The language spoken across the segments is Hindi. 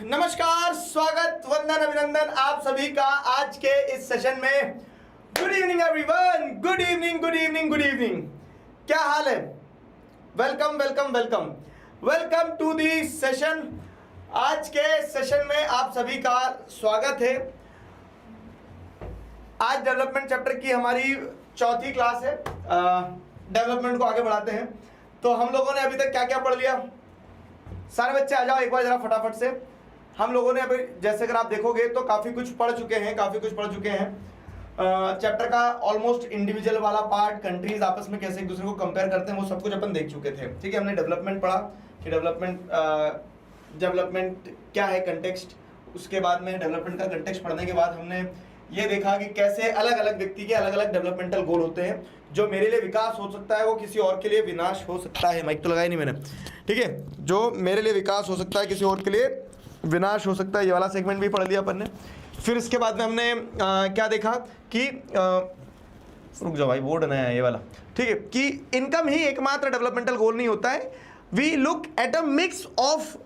नमस्कार, स्वागत, वंदन, अभिनंदन आप सभी का आज के इस सेशन में। Good evening everyone, good evening, good evening, good evening. क्या हाल है? Welcome welcome welcome welcome to the session. आज के सेशन में आप सभी का स्वागत है। आज डेवलपमेंट चैप्टर की हमारी चौथी क्लास है। डेवलपमेंट को आगे बढ़ाते हैं। तो हम लोगों ने अभी तक क्या क्या पढ़ लिया? सारे बच्चे आ जाओ एक बार जरा फटाफट से। हम लोगों ने अभी जैसे अगर आप देखोगे तो काफ़ी कुछ पढ़ चुके हैं। चैप्टर का ऑलमोस्ट इंडिविजुअल वाला पार्ट, कंट्रीज आपस में कैसे एक दूसरे को कंपेयर करते हैं, वो सब कुछ अपन देख चुके थे। ठीक है, हमने डेवलपमेंट पढ़ा कि डेवलपमेंट क्या है, कंटेक्स्ट। उसके बाद में डेवलपमेंट का कंटेक्स्ट पढ़ने के बाद हमने ये देखा कि कैसे अलग अलग व्यक्ति के अलग अलग डेवलपमेंटल गोल होते हैं। जो मेरे लिए विकास हो सकता है वो किसी और के लिए विनाश हो सकता है। माइक तो लगाया नहीं मैंने, ठीक है। जो मेरे लिए विकास हो सकता है किसी और के लिए विनाश हो सकता है। ये वाला सेगमेंट भी पढ़ लिया अपन ने। फिर इसके बाद में हमने क्या देखा कि रुक जाओ भाई, बोर्ड नया है ये वाला, ठीक है, कि इनकम ही एकमात्र डेवलपमेंटल गोल नहीं होता है। We look at a mix of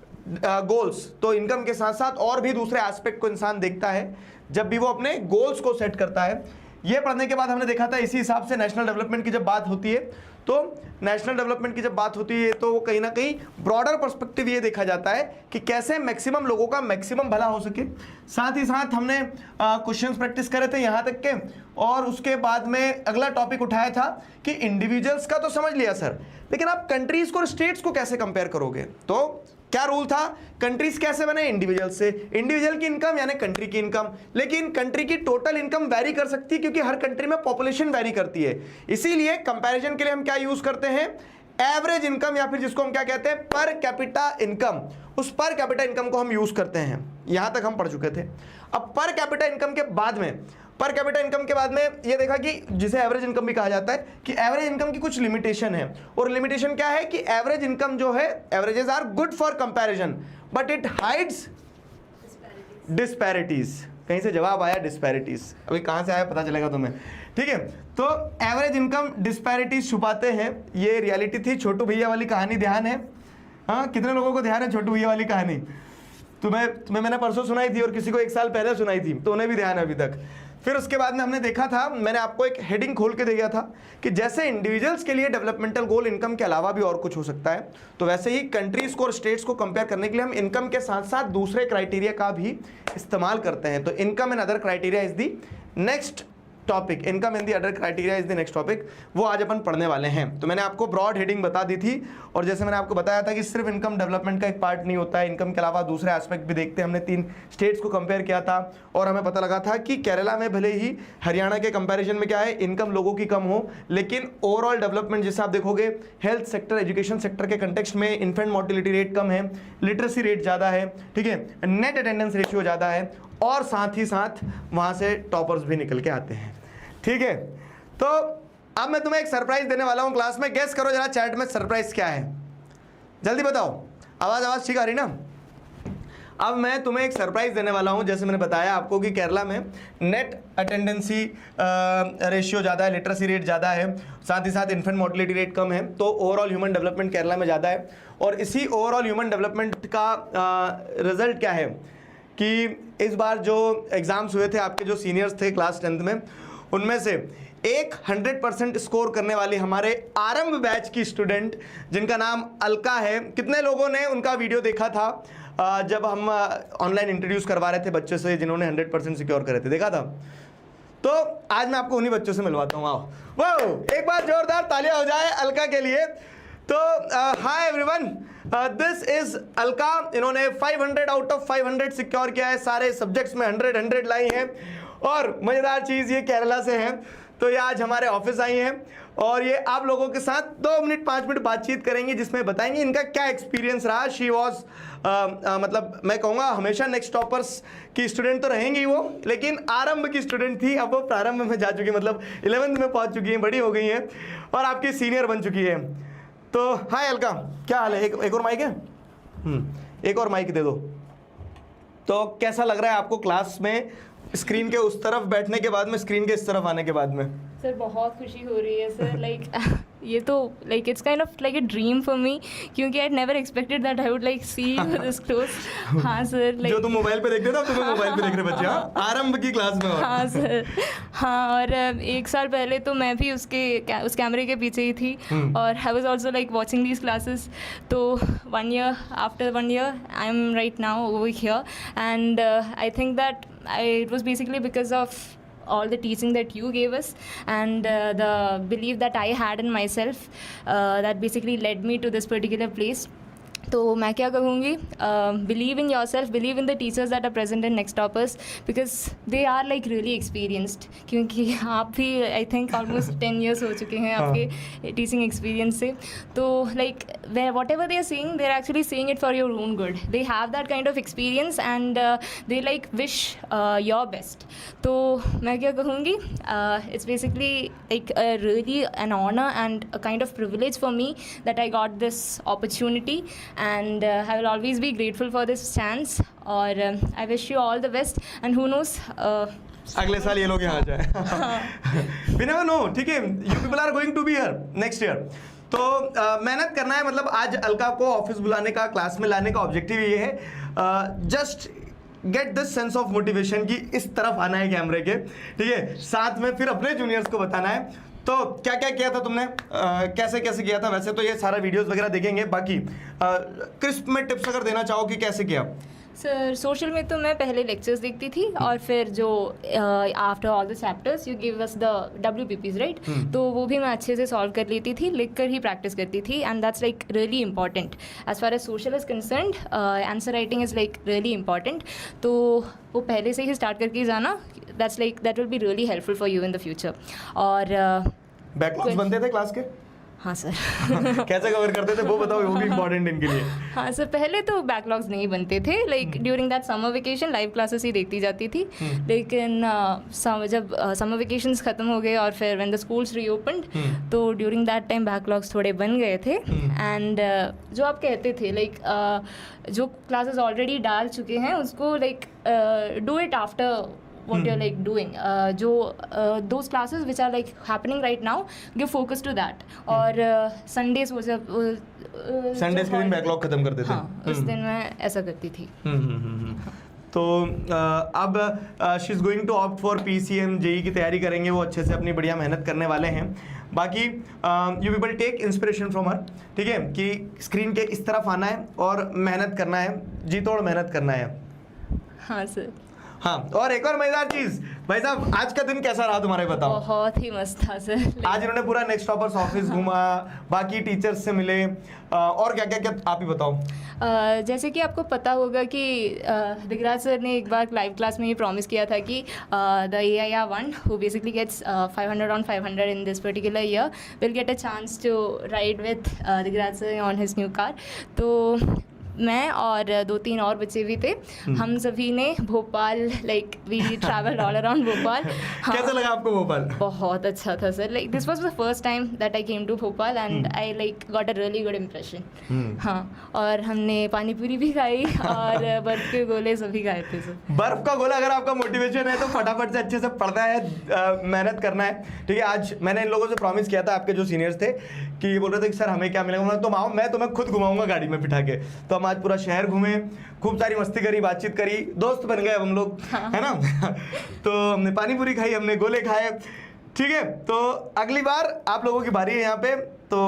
goals. तो इनकम के साथ साथ और भी दूसरे एस्पेक्ट को इंसान देखता है जब भी वो अपने गोल्स को सेट करता है। ये पढ़ने के बाद हमने देखा था इसी हिसाब से नेशनल डेवलपमेंट की जब बात होती है तो नेशनल डेवलपमेंट की जब बात होती है तो कहीं ना कहीं ब्रॉडर पर्सपेक्टिव ये देखा जाता है कि कैसे मैक्सिमम लोगों का मैक्सिमम भला हो सके। साथ ही साथ हमने क्वेश्चंस प्रैक्टिस करे थे यहाँ तक के, और उसके बाद में अगला टॉपिक उठाया था कि इंडिविजुअल्स का तो समझ लिया सर, लेकिन आप कंट्रीज को और स्टेट्स को कैसे कंपेयर करोगे। तो क्या रूल था, कंट्रीज कैसे बने? इंडिविजुअल से। इंडिविजुअल की इनकम यानी कंट्री की इनकम, लेकिन कंट्री की टोटल इनकम वैरी कर सकती है क्योंकि हर कंट्री में पॉपुलेशन वैरी करती है। इसीलिए कंपैरिजन के लिए हम क्या यूज करते हैं? एवरेज इनकम, या फिर जिसको हम क्या कहते हैं, पर कैपिटा इनकम। उस पर कैपिटा इनकम को हम यूज करते हैं। यहां तक हम पढ़ चुके थे। अब पर कैपिटा इनकम के बाद में ये देखा कि जिसे एवरेज इनकम भी कहा जाता है कि एवरेज इनकम की कुछ लिमिटेशन है। और लिमिटेशन क्या है कि एवरेज इनकम जो है, averages are good for comparison but it hides disparities. कहीं से जवाब आया डिस्पैरिटीज, अभी कहां से आया पता चलेगा तुम्हें, ठीक है। तो एवरेज इनकम डिस्पैरिटीज छुपाते हैं। ये रियलिटी थी। छोटू भैया वाली कहानी ध्यान है? हाँ, कितने लोगों को ध्यान है छोटू भैया वाली कहानी? तुम्हें मैंने परसों सुनाई थी और किसी को 1 साल पहले सुनाई थी, तो उन्हें भी ध्यान है अभी तक। फिर उसके बाद में हमने देखा था, मैंने आपको एक हेडिंग खोल के दिया था कि जैसे इंडिविजुअल्स के लिए डेवलपमेंटल गोल इनकम के अलावा भी और कुछ हो सकता है, तो वैसे ही कंट्रीज को और स्टेट्स को कंपेयर करने के लिए हम इनकम के साथ साथ दूसरे क्राइटेरिया का भी इस्तेमाल करते हैं। तो income and other criteria is the next topic. Income and the other criteria is the next topic, वो आज अपन पढ़ने वाले हैं। तो मैंने आपको ब्रॉड हेडिंग बता दी थी, और जैसे मैंने आपको बताया था कि सिर्फ इनकम डेवलपमेंट का एक पार्ट नहीं होता है, इनकम के अलावा दूसरे एस्पेक्ट भी देखते हैं। हमने 3 स्टेट्स को कंपेयर किया था और हमें पता लगा था कि केरला में भले ही हरियाणा के कंपैरिजन में क्या है, इनकम लोगों की कम हो, लेकिन ओवरऑल डेवलपमेंट जैसे आप देखोगे हेल्थ सेक्टर, एजुकेशन सेक्टर के कंटेक्स्ट में इन्फेंट मोर्टिलिटी रेट कम है, लिटरेसी रेट ज़्यादा है, ठीक है, नेट अटेंडेंस रेशियो ज़्यादा है, और साथ ही साथ वहाँ से टॉपर्स भी निकल के आते हैं, ठीक है। तो अब मैं तुम्हें एक सरप्राइज देने वाला हूं क्लास में। गेस करो जरा चैट में सरप्राइज क्या है, जल्दी बताओ। आवाज ठीक आ रही ना? अब मैं तुम्हें एक सरप्राइज देने वाला हूं। जैसे मैंने बताया आपको कि केरला में नेट अटेंडेंसी रेशियो ज़्यादा है, लिटरेसी रेट ज़्यादा है, साथ ही साथ इन्फेंट मोर्टिलिटी रेट कम है, तो ओवरऑल ह्यूमन डेवलपमेंट केरला में ज़्यादा है। और इसी ओवरऑल ह्यूमन डेवलपमेंट का रिजल्ट क्या है कि इस बार जो एग्जाम्स हुए थे, आपके जो सीनियर्स थे क्लास 10th में, उनमें से एक 100% स्कोर करने वाली हमारे आरंभ बैच की स्टूडेंट जिनका नाम अलका है। कितने लोगों ने उनका वीडियो देखा था जब हम ऑनलाइन इंट्रोड्यूस करवा रहे थे बच्चों से जिन्होंने 100% सिक्योर करे थे? देखा था? तो आज मैं आपको उन्हीं बच्चों से मिलवाता हूँ। आओ, वो एक बार जोरदार तालियां हो जाए अलका के लिए। तो hi everyone, this is Alka. इन्होंने 500 आउट ऑफ 500 सिक्योर किया है, सारे सब्जेक्ट्स में 100 लाई हैं। और मज़ेदार चीज़ ये केरला से है, तो ये आज हमारे ऑफिस आई हैं और ये आप लोगों के साथ 2 मिनट 5 मिनट बातचीत करेंगी जिसमें बताएंगे इनका क्या एक्सपीरियंस रहा। शी वॉज मतलब मैं कहूँगा हमेशा नेक्स्ट टॉपर्स की स्टूडेंट तो रहेंगी वो, लेकिन आरंभ की स्टूडेंट थी। अब वो प्रारंभ में जा चुकी है, मतलब 11th में पहुँच चुकी हैं, बड़ी हो गई हैं और आपकी सीनियर बन चुकी है। तो हाय अलका, क्या हाल है? एक और माइक है? एक और माइक दे दो। तो कैसा लग रहा है आपको क्लास में, स्क्रीन के उस तरफ बैठने के बाद में, स्क्रीन के इस तरफ आने के बाद में? सर बहुत खुशी हो रही है सर, लाइक ये तो like it's kind of like a dream for me, क्योंकि I never expected that I would like see you this close. हाँ सर, लाइक जो तुम मोबाइल पे देखते थे अब तुम्हें मोबाइल पे देख रहे बच्चे, हाँ आरंभ की क्लास में। हाँ सर, हाँ। और 1 साल पहले तो मैं भी उस कैमरे के पीछे ही थी, और I was also like watching these classes. तो 1 year after 1 year I am right now over here, and I think that it was basically because of all the teaching that you gave us, and the belief that I had in myself, that basically led me to this particular place. तो मैं क्या कहूँगी, believe in yourself, believe in the teachers that are present in Next Toppers, because they are like really experienced, क्योंकि आप भी आई थिंक ऑलमोस्ट 10 years हो चुके हैं आपके टीचिंग एक्सपीरियंस से। तो like whatever they are saying, they are actually saying it for your own good, they have that kind of experience and they like wish your best. तो मैं क्या कहूँगी, it's basically like really an honour and a kind of privilege for me that I got this opportunity, and I will always be grateful for this chance, or I wish you all the best, and who knows, अगले साल ये लोग यहाँ जाए। We never know, ठीक है, you people are going to be here next year। तो मेहनत करना है, मतलब आज अलका को ऑफिस बुलाने का, क्लास में लाने का ऑब्जेक्टिव ये है, just get this sense of motivation कि इस तरफ आना है कैमरे के, ठीक है, साथ में फिर अपने जूनियर्स को बताना है। तो क्या क्या किया था तुमने, कैसे कैसे किया था? वैसे तो ये सारा वीडियोस वगैरह देखेंगे, बाकी क्रिस्प में टिप्स अगर देना चाहो कि कैसे किया। सर सोशल में तो मैं पहले लेक्चर्स देखती थी, और फिर जो after all the chapters you give us the WPPs right, तो वो भी मैं अच्छे से सॉल्व कर लेती थी, लिख कर ही प्रैक्टिस करती थी, and that's like really important as far as social is concerned. Answer writing is like really important, तो वो पहले से ही स्टार्ट करके जाना, that will be really helpful for you in the future. और बैकलॉग्स बनते थे क्लास के? हाँ सर। कैसे कवर करते थे वो बताओ, वो भी इम्पोर्टेंट इनके लिए। हाँ सर, पहले तो बैकलॉग्स नहीं बनते थे, like during that summer vacation live classes ही देखती जाती थी, लेकिन जब समर वेकेशंस ख़त्म हो गए और फिर व्हेन द स्कूल्स रीओपन्ड, तो ड्यूरिंग दैट टाइम बैकलॉग्स थोड़े बन गए थे, एंड जो आप कहते थे लाइक जो क्लासेस ऑलरेडी डाल चुके हैं उसको like do it after what you're like doing, जो those classes which are like happening right now, give focus to that, और Sundays वो जब Sundays के दिन बैकलॉग खत्म करते थे। हाँ, उस दिन मैं ऐसा करती थी। तो अब she is going to opt for PCM JEE की तैयारी करेंगे, वो अच्छे से अपनी बढ़िया मेहनत करने वाले हैं। बाकी you people take inspiration from her, ठीक है, कि स्क्रीन के इस तरफ आना है और मेहनत करना है, जी तोड़ मेहनत करना है। हाँ सर। हाँ, और एक और मजेदार चीज, भाई साहब आज का दिन कैसा रहा तुम्हारे, बताओ। बहुत ही मस्त था सर। आज इन्होंने पूरा नेक्स्ट टॉपर्स ऑफिस घूमा, बाकी टीचर्स से मिले, और क्या क्या क्या आप ही बताओ। जैसे कि आपको पता होगा कि दिगराज सर ने एक बार लाइव क्लास में ये प्रॉमिस किया था कि the AIR1 who basically gets 500 on 500 in this particular year will get a chance to ride with Digraj sir on his new car। तो मैं और 2-3 और बच्चे भी थे, हम सभी ने Bhopal like we travelled all around Bhopal. कैसा लगा आपको भोपाल? बहुत अच्छा था sir, like this was the first time that I came to Bhopal, and I like got a really good impression. हाँ, और हमने पानी पूरी भी खाई और बर्फ के गोले सभी खाए थे सर। बर्फ का गोला अगर आपका मोटिवेशन है तो फटाफट से अच्छे से पढ़ना है, मेहनत करना है, ठीक है। आज मैंने इन लोगों से प्रॉमिस किया था, आपके जो सीनियर्स थे, कि ये बोल रहे थे कि सर हमें क्या मिलेगा, तो आओ मैं तुम्हें खुद घुमाऊंगा गाड़ी में बिठा के। तो हम आज पूरा शहर घूमे, खूब सारी मस्ती करी, बातचीत करी, दोस्त बन गए हम लोग, है ना। तो हमने पानी पूरी खाई, हमने गोले खाए, ठीक है। तो अगली बार आप लोगों की बारी है यहाँ पे, तो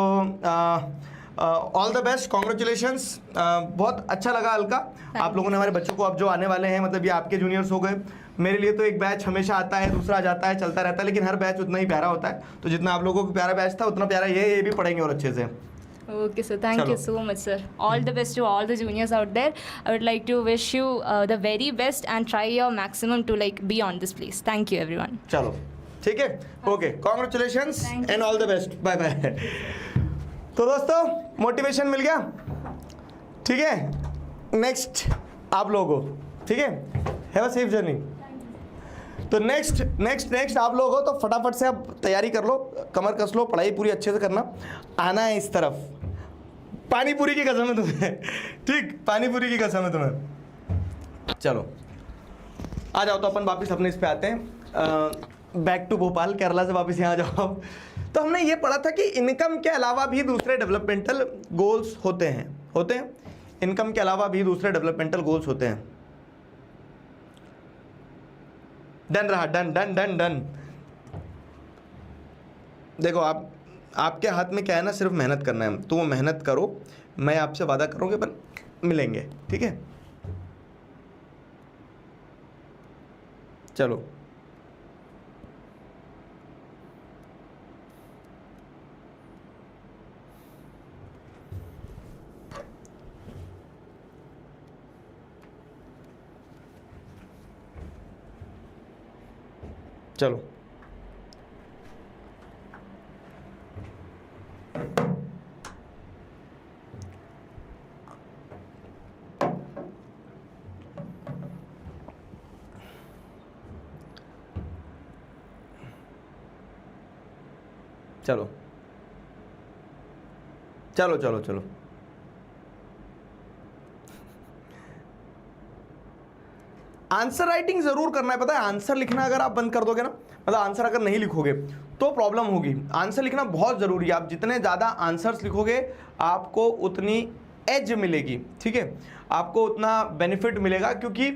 ऑल द बेस्ट, कॉन्ग्रेचुलेशंस। बहुत अच्छा लगा अलका, आप लोगों ने हमारे बच्चों को, अब जो आने वाले हैं, मतलब ये आपके जूनियर्स हो गए। मेरे लिए तो एक बैच हमेशा आता है, दूसरा जाता है, चलता रहता है, लेकिन हर बैच उतना ही प्यारा होता है। तो जितना आप लोगों को प्यारा बैच था, उतना प्यारा ये भी पढ़ेंगे और अच्छे से। Okay, so thank you so much, sir. All the best to all the juniors out there. I would like to wish you the very best and try your maximum to like be on this place. Thank you, everyone. चलो, ठीक है, okay, congratulations and all the best, bye bye. तो दोस्तों मोटिवेशन मिल गया, ठीक है। नेक्स्ट आप लोगों को, ठीक है, हैव अ सेफ जर्नी। तो नेक्स्ट आप लोग हो तो फटाफट से अब तैयारी कर लो, कमर कस लो, पढ़ाई पूरी अच्छे से करना, आना है इस तरफ। पानी पूरी की कसम है तुम्हें, ठीक, पानी पूरी की कसम है तुम्हें। चलो आ जाओ, तो अपन वापस अपने इस पे आते हैं। बैक टू भोपाल, केरला से वापस यहाँ जाओ आप। तो हमने ये पढ़ा था कि इनकम के अलावा भी दूसरे डेवलपमेंटल गोल्स होते हैं इनकम के अलावा भी दूसरे डेवलपमेंटल गोल्स होते हैं। डन रहा, डन डन डन डन। देखो आपके हाथ में क्या है ना, सिर्फ मेहनत करना है, तो वो मेहनत करो, मैं आपसे वादा करूँगा पर मिलेंगे, ठीक है। चलो चलो चलो चलो चलो चलो आंसर राइटिंग जरूर करना है। पता है, आंसर लिखना अगर आप बंद कर दोगे ना, मतलब आंसर अगर नहीं लिखोगे तो प्रॉब्लम होगी। आंसर लिखना बहुत जरूरी है। आप जितने ज्यादा आंसर्स लिखोगे आपको उतनी एज मिलेगी, ठीक है, आपको उतना बेनिफिट मिलेगा। क्योंकि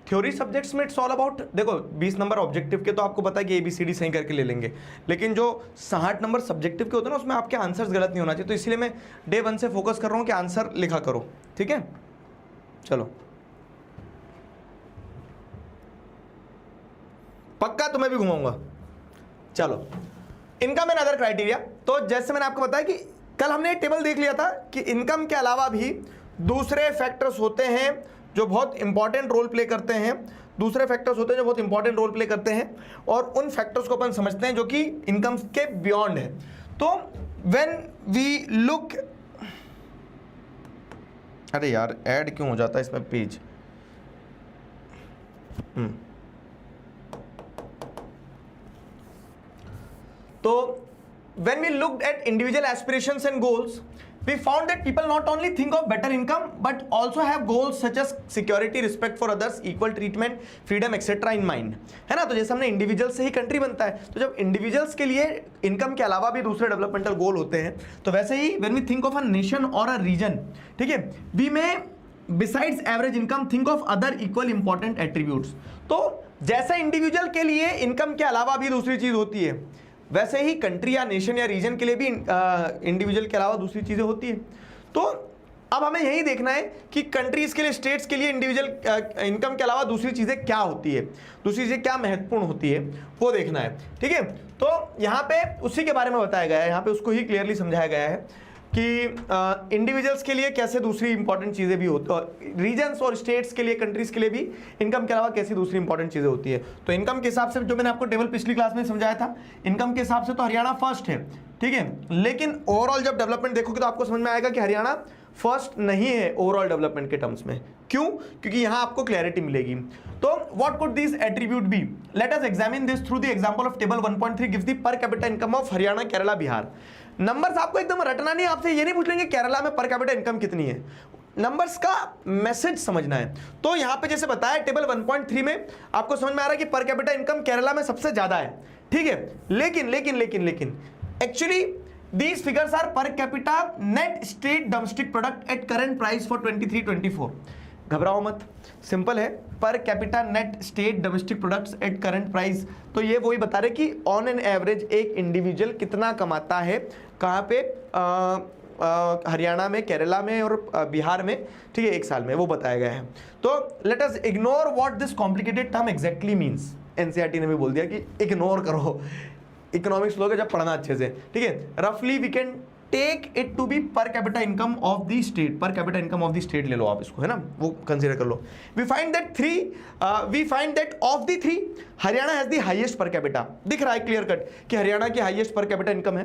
थ्योरी सब्जेक्ट्स में इट्स ऑल अबाउट, देखो 20 नंबर ऑब्जेक्टिव के तो आपको पता है कि ABCD सही करके ले लेंगे, लेकिन जो 60 नंबर सब्जेक्टिव के होते हैं ना, उसमें आपके आंसर्स गलत नहीं होना चाहिए। तो इसलिए मैं डे 1 से फोकस कर रहा हूँ कि आंसर लिखा करो, ठीक है। चलो पक्का तुम्हें भी घुमाऊंगा। चलो इनकम एंड अदर क्राइटेरिया। तो जैसे मैंने आपको बताया कि कल हमने एक टेबल देख लिया था कि इनकम के अलावा भी दूसरे फैक्टर्स होते हैं जो बहुत इंपॉर्टेंट रोल प्ले करते हैं, दूसरे फैक्टर्स होते हैं जो बहुत इंपॉर्टेंट रोल प्ले करते हैं, और उन फैक्टर्स को अपन समझते हैं जो कि इनकम के बियॉन्ड है। तो व्हेन वी लुक, अरे यार ऐड क्यों हो जाता है इसमें पेज, तो when we looked at individual aspirations and goals, we found that people not only think of better income but also have goals such as security, respect for others, equal treatment, freedom etc. in mind, है ना। तो जैसे हमने इंडिविजुअल से ही कंट्री बनता है, तो जब इंडिविजुअल्स के लिए इनकम के अलावा भी दूसरे डेवलपमेंटल गोल होते हैं, तो वैसे ही when we think of a nation or a region, ठीक है, we may besides average income think of other equal important attributes। तो जैसे इंडिविजुअल के लिए इनकम के अलावा भी दूसरी चीज होती है, वैसे ही कंट्री या नेशन या रीजन के लिए भी इंडिविजुअल के अलावा दूसरी चीजें होती है। तो अब हमें यही देखना है कि कंट्रीज के लिए, स्टेट्स के लिए इंडिविजुअल इनकम के अलावा दूसरी चीजें क्या होती है, दूसरी चीजें क्या महत्वपूर्ण होती है, वो देखना है, ठीक है। तो यहाँ पे उसी के बारे में बताया गया है, यहाँ पे उसको ही क्लियरली समझाया गया है कि इंडिविजुअल्स के लिए कैसे दूसरी इंपॉर्टेंट चीज़ें भी होती है, रीजन्स और स्टेट्स के लिए, कंट्रीज के लिए भी इनकम के अलावा कैसी दूसरी इंपॉर्टेंट चीज़ें होती है। तो इनकम के हिसाब से जो मैंने आपको टेबल पिछली क्लास में समझाया था, इनकम के हिसाब से तो हरियाणा फर्स्ट है, ठीक है, लेकिन ओवरऑल जब डेवलपमेंट देखोगे तो आपको समझ में आएगा कि हरियाणा फर्स्ट नहीं है ओवरऑल डेवलपमेंट के टर्म्स में। क्यों? क्योंकि यहाँ आपको क्लैरिटी मिलेगी। तो what could this attribute be? Let us examine this through the example of table 1.3 gives the per capita income of Haryana, Kerala, Bihar. Numbers आपको एकदम रटना नहीं, आपसे ये नहीं पूछ लेंगे केरला में पर कैपिटा इनकम कितनी है, नंबर्स का मैसेज समझना है। तो यहाँ पे जैसे बताया टेबल 1.3 में आपको समझ में आ रहा है कि पर कैपिटा इनकम केरला में सबसे ज्यादा है, ठीक है, लेकिन लेकिन लेकिन लेकिन actually these figures are per capita net state domestic product at current price for 23-24। घबराओ मत, सिंपल है, per capita net state domestic products at current price. तो ये वही बता रहे कि ऑन एन एवरेज एक इंडिविजुअल कितना कमाता है, कहाँ पे, हरियाणा में, केरला में और बिहार में, ठीक है, एक साल में, वो बताया गया है। तो let us ignore what this complicated term exactly means. NCERT ने भी बोल दिया कि इग्नोर करो, इकोनॉमिक्स लोगे जब पढ़ना अच्छे से, ठीक है। रफली we can take it to be per capita income of the state, per capita income of the state ले लो आप इसको, है ना, वो कंसीडर कर लो। We find that of the three Haryana has the highest per capita. दिख रहा है क्लियर कट कि हरियाणा की हाईएस्ट पर कैपिटा इनकम है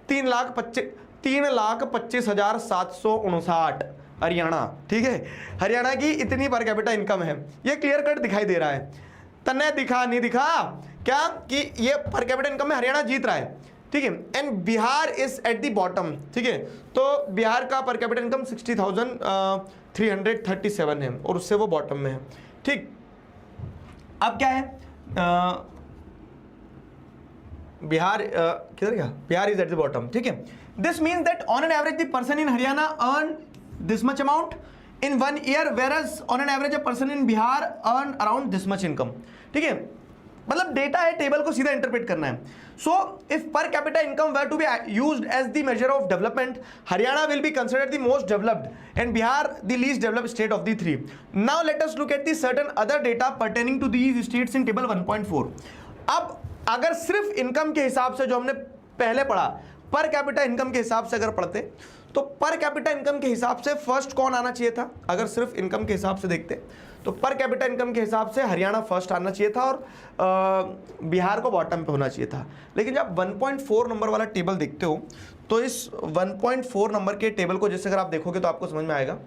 3,25,759 हरियाणा, ठीक है, हरियाणा की इतनी पर कैपिटा इनकम है, ये क्लियर कट दिखाई दे रहा है। तने दिखा नहीं दिखा क्या कि ये पर कैपिटा इनकम में हरियाणा जीत रहा है, ठीक है, and Bihar is at the bottom, ठीक है। तो बिहार का पर कैपिटा इनकम 60,337 है और उससे वो बॉटम में है, ठीक। अब क्या है, बिहार किधर गया, Bihar is at the bottom, ठीक है। This means that on an average the person in Haryana earn this much amount in 1 year, whereas on an average a person in Bihar earn around this much income, ठीक है। मतलब डेटा है, टेबल को सीधा इंटरप्रेट करना है। So if per capita income were to be used as the measure of development, Haryana will be considered the most developed and Bihar the least developed state of the three. Now let us look at the certain other data pertaining to these states in table 1.4। अब अगर सिर्फ इनकम के हिसाब से जो हमने पहले पढ़ा, पर कैपिटा इनकम के हिसाब से अगर पढ़ते तो पर कैपिटा इनकम के हिसाब से फर्स्ट कौन आना चाहिए था? अगर सिर्फ इनकम के हिसाब से देखते तो पर कैपिटा इनकम के हिसाब से हरियाणा फर्स्ट आना चाहिए था और बिहार को बॉटम पे होना चाहिए था। लेकिन जब 1.4 नंबर वाला टेबल देखते हो तो इस 1.4 नंबर के टेबल को जैसे अगर आप देखोगे तो आपको समझ में आएगा।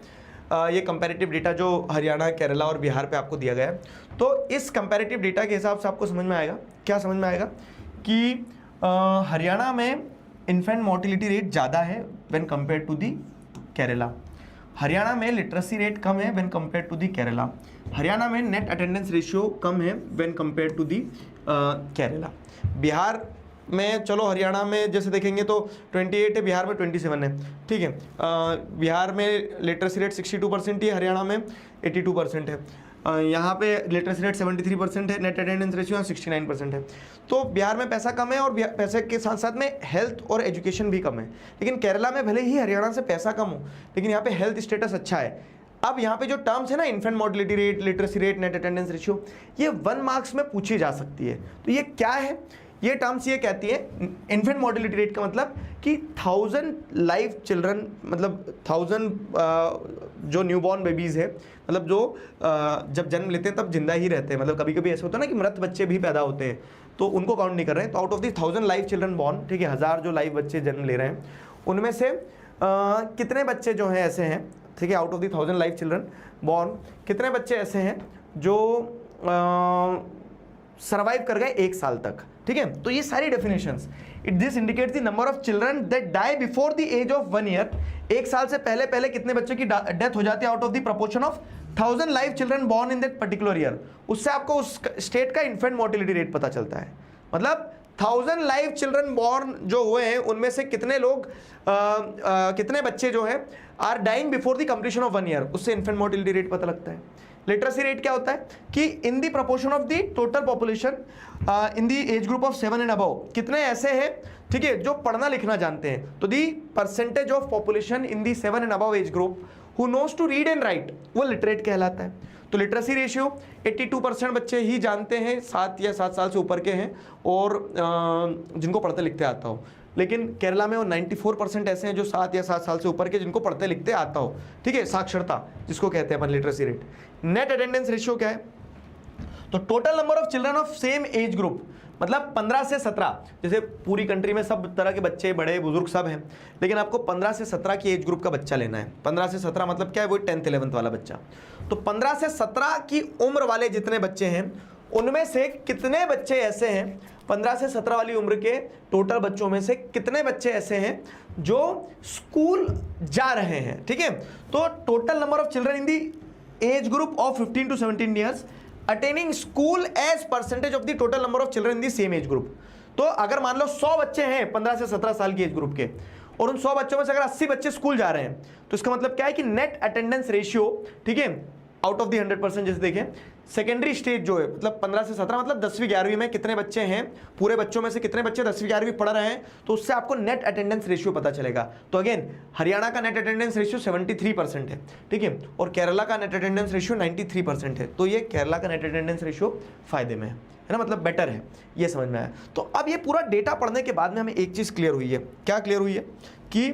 ये कंपैरेटिव डेटा जो हरियाणा, केरला और बिहार पे आपको दिया गया है, तो इस कंपैरेटिव डेटा के हिसाब से आपको समझ में आएगा, क्या समझ में आएगा कि हरियाणा में इन्फेंट मोर्टिलिटी रेट ज़्यादा है when compare to the Kerala. Haryana में लिटरेसी रेट कम है when compare to the Kerala. Haryana में नेट अटेंडेंस रेशियो कम है when compare to the Kerala. Bihar में चलो हरियाणा में जैसे देखेंगे तो 28 है, बिहार में 27 है, ठीक है। बिहार में लिटरेसी रेट 62% ही, हरियाणा में 82% है। यहाँ पे लिटरेसी रेट 73% है, नेट अटेंडेंस रेशियो 69% है। तो बिहार में पैसा कम है और पैसे के साथ साथ में हेल्थ और एजुकेशन भी कम है। लेकिन केरला में भले ही हरियाणा से पैसा कम हो लेकिन यहाँ पे हेल्थ स्टेटस अच्छा है। अब यहाँ पे जो टर्म्स है ना, infant mortality rate, literacy rate, net attendance ratio, ये 1 मार्क्स में पूछी जा सकती है। तो ये क्या है? ये टर्म्स ये कहती है, इन्फेंट मोर्टिलिटी रेट का मतलब कि 1000 लाइव चिल्ड्रन, मतलब 1000 जो न्यूबॉर्न बेबीज़ है, मतलब जो जब जन्म लेते हैं तब जिंदा ही रहते हैं, मतलब कभी कभी ऐसा होता है ना कि मृत बच्चे भी पैदा होते हैं, तो उनको काउंट नहीं कर रहे हैं। तो out of the 1000 live children born, ठीक है, 1000 जो लाइव बच्चे जन्म ले रहे हैं, उनमें से कितने बच्चे जो हैं ऐसे हैं, ठीक है, out of the 1000 live children born कितने बच्चे ऐसे हैं जो सर्वाइव कर गए 1 साल तक, ठीक है। तो ये सारी definitions, this indicates the number of children that die before the age of 1 year। 1 साल से पहले पहले कितने बच्चों की डेथ हो जाती है out of the proportion of 1000 live children born in that particular year. उससे आपको उस स्टेट का इन्फेंट मोर्टिलिटी रेट पता चलता है। मतलब 1000 लाइव चिल्ड्रन बॉर्न जो हुए हैं उनमें से कितने लोग कितने बच्चे जो हैं are dying before the completion of 1 year, उससे इन्फेंट मोर्टिलिटी रेट पता लगता है। लिटरेसी रेट क्या होता है कि in the proportion of the total population in the age group of 7 and above, कितने ऐसे हैं, ठीक है, जो पढ़ना लिखना जानते हैं। तो the percentage of population in the 7 and above age group who knows to read and write, वो लिटरेट कहलाता है। तो लिटरेसी रेशियो 82% बच्चे ही जानते हैं, 7 या 7 साल से ऊपर के हैं और जिनको पढ़ते लिखते आता हो। लेकिन केरला में वो 94% ऐसे हैं जो 7 या 7 साल से ऊपर के जिनको पढ़ते लिखते आता हो, ठीक है, साक्षरता जिसको कहते हैं अपन literacy rate. Net attendance ratio क्या है? तो total number of children of same age group, मतलब 15 से 17, जैसे पूरी कंट्री में सब तरह के बच्चे, बड़े बुजुर्ग सब हैं, लेकिन आपको 15 से 17 की एज ग्रुप का बच्चा लेना है। 15 से 17 मतलब क्या है? वो 10th 11th वाला बच्चा। तो 15 से 17 की उम्र वाले जितने बच्चे हैं उनमें से कितने बच्चे ऐसे हैं, 15 से 17 वाली उम्र के टोटल बच्चों में से कितने बच्चे ऐसे हैं जो स्कूल जा रहे हैं, ठीक है। तो total number of children in the age group of 15 to 17 years attending school as percentage of the total number of children in the same age group. तो अगर मान लो 100 बच्चे हैं 15 से 17 साल की एज ग्रुप के और उन 100 बच्चों में से अगर 80 बच्चे स्कूल जा रहे हैं तो इसका मतलब क्या है कि नेट अटेंडेंस रेशियो, ठीक है, आउट ऑफ दी 100%, जैसे देखें सेकेंडरी स्टेज जो है, मतलब 15 से 17 मतलब 10वीं 11वीं में कितने बच्चे हैं, पूरे बच्चों में से कितने बच्चे 10वीं 11वीं पढ़ रहे हैं, तो उससे आपको नेट अटेंडेंस रेशियो पता चलेगा। तो अगेन हरियाणा का नेट अटेंडेंस रेशियो 73% है, ठीक है, और केरला का नेट अटेंडेंस रेशियो 93% है। तो ये केरला का नेट अटेंडेंस रेशियो फायदे में है ना, मतलब बेटर है, ये समझ में आया। तो अब ये पूरा डेटा पढ़ने के बाद में हमें एक चीज़ क्लियर हुई है। क्या क्लियर हुई है? कि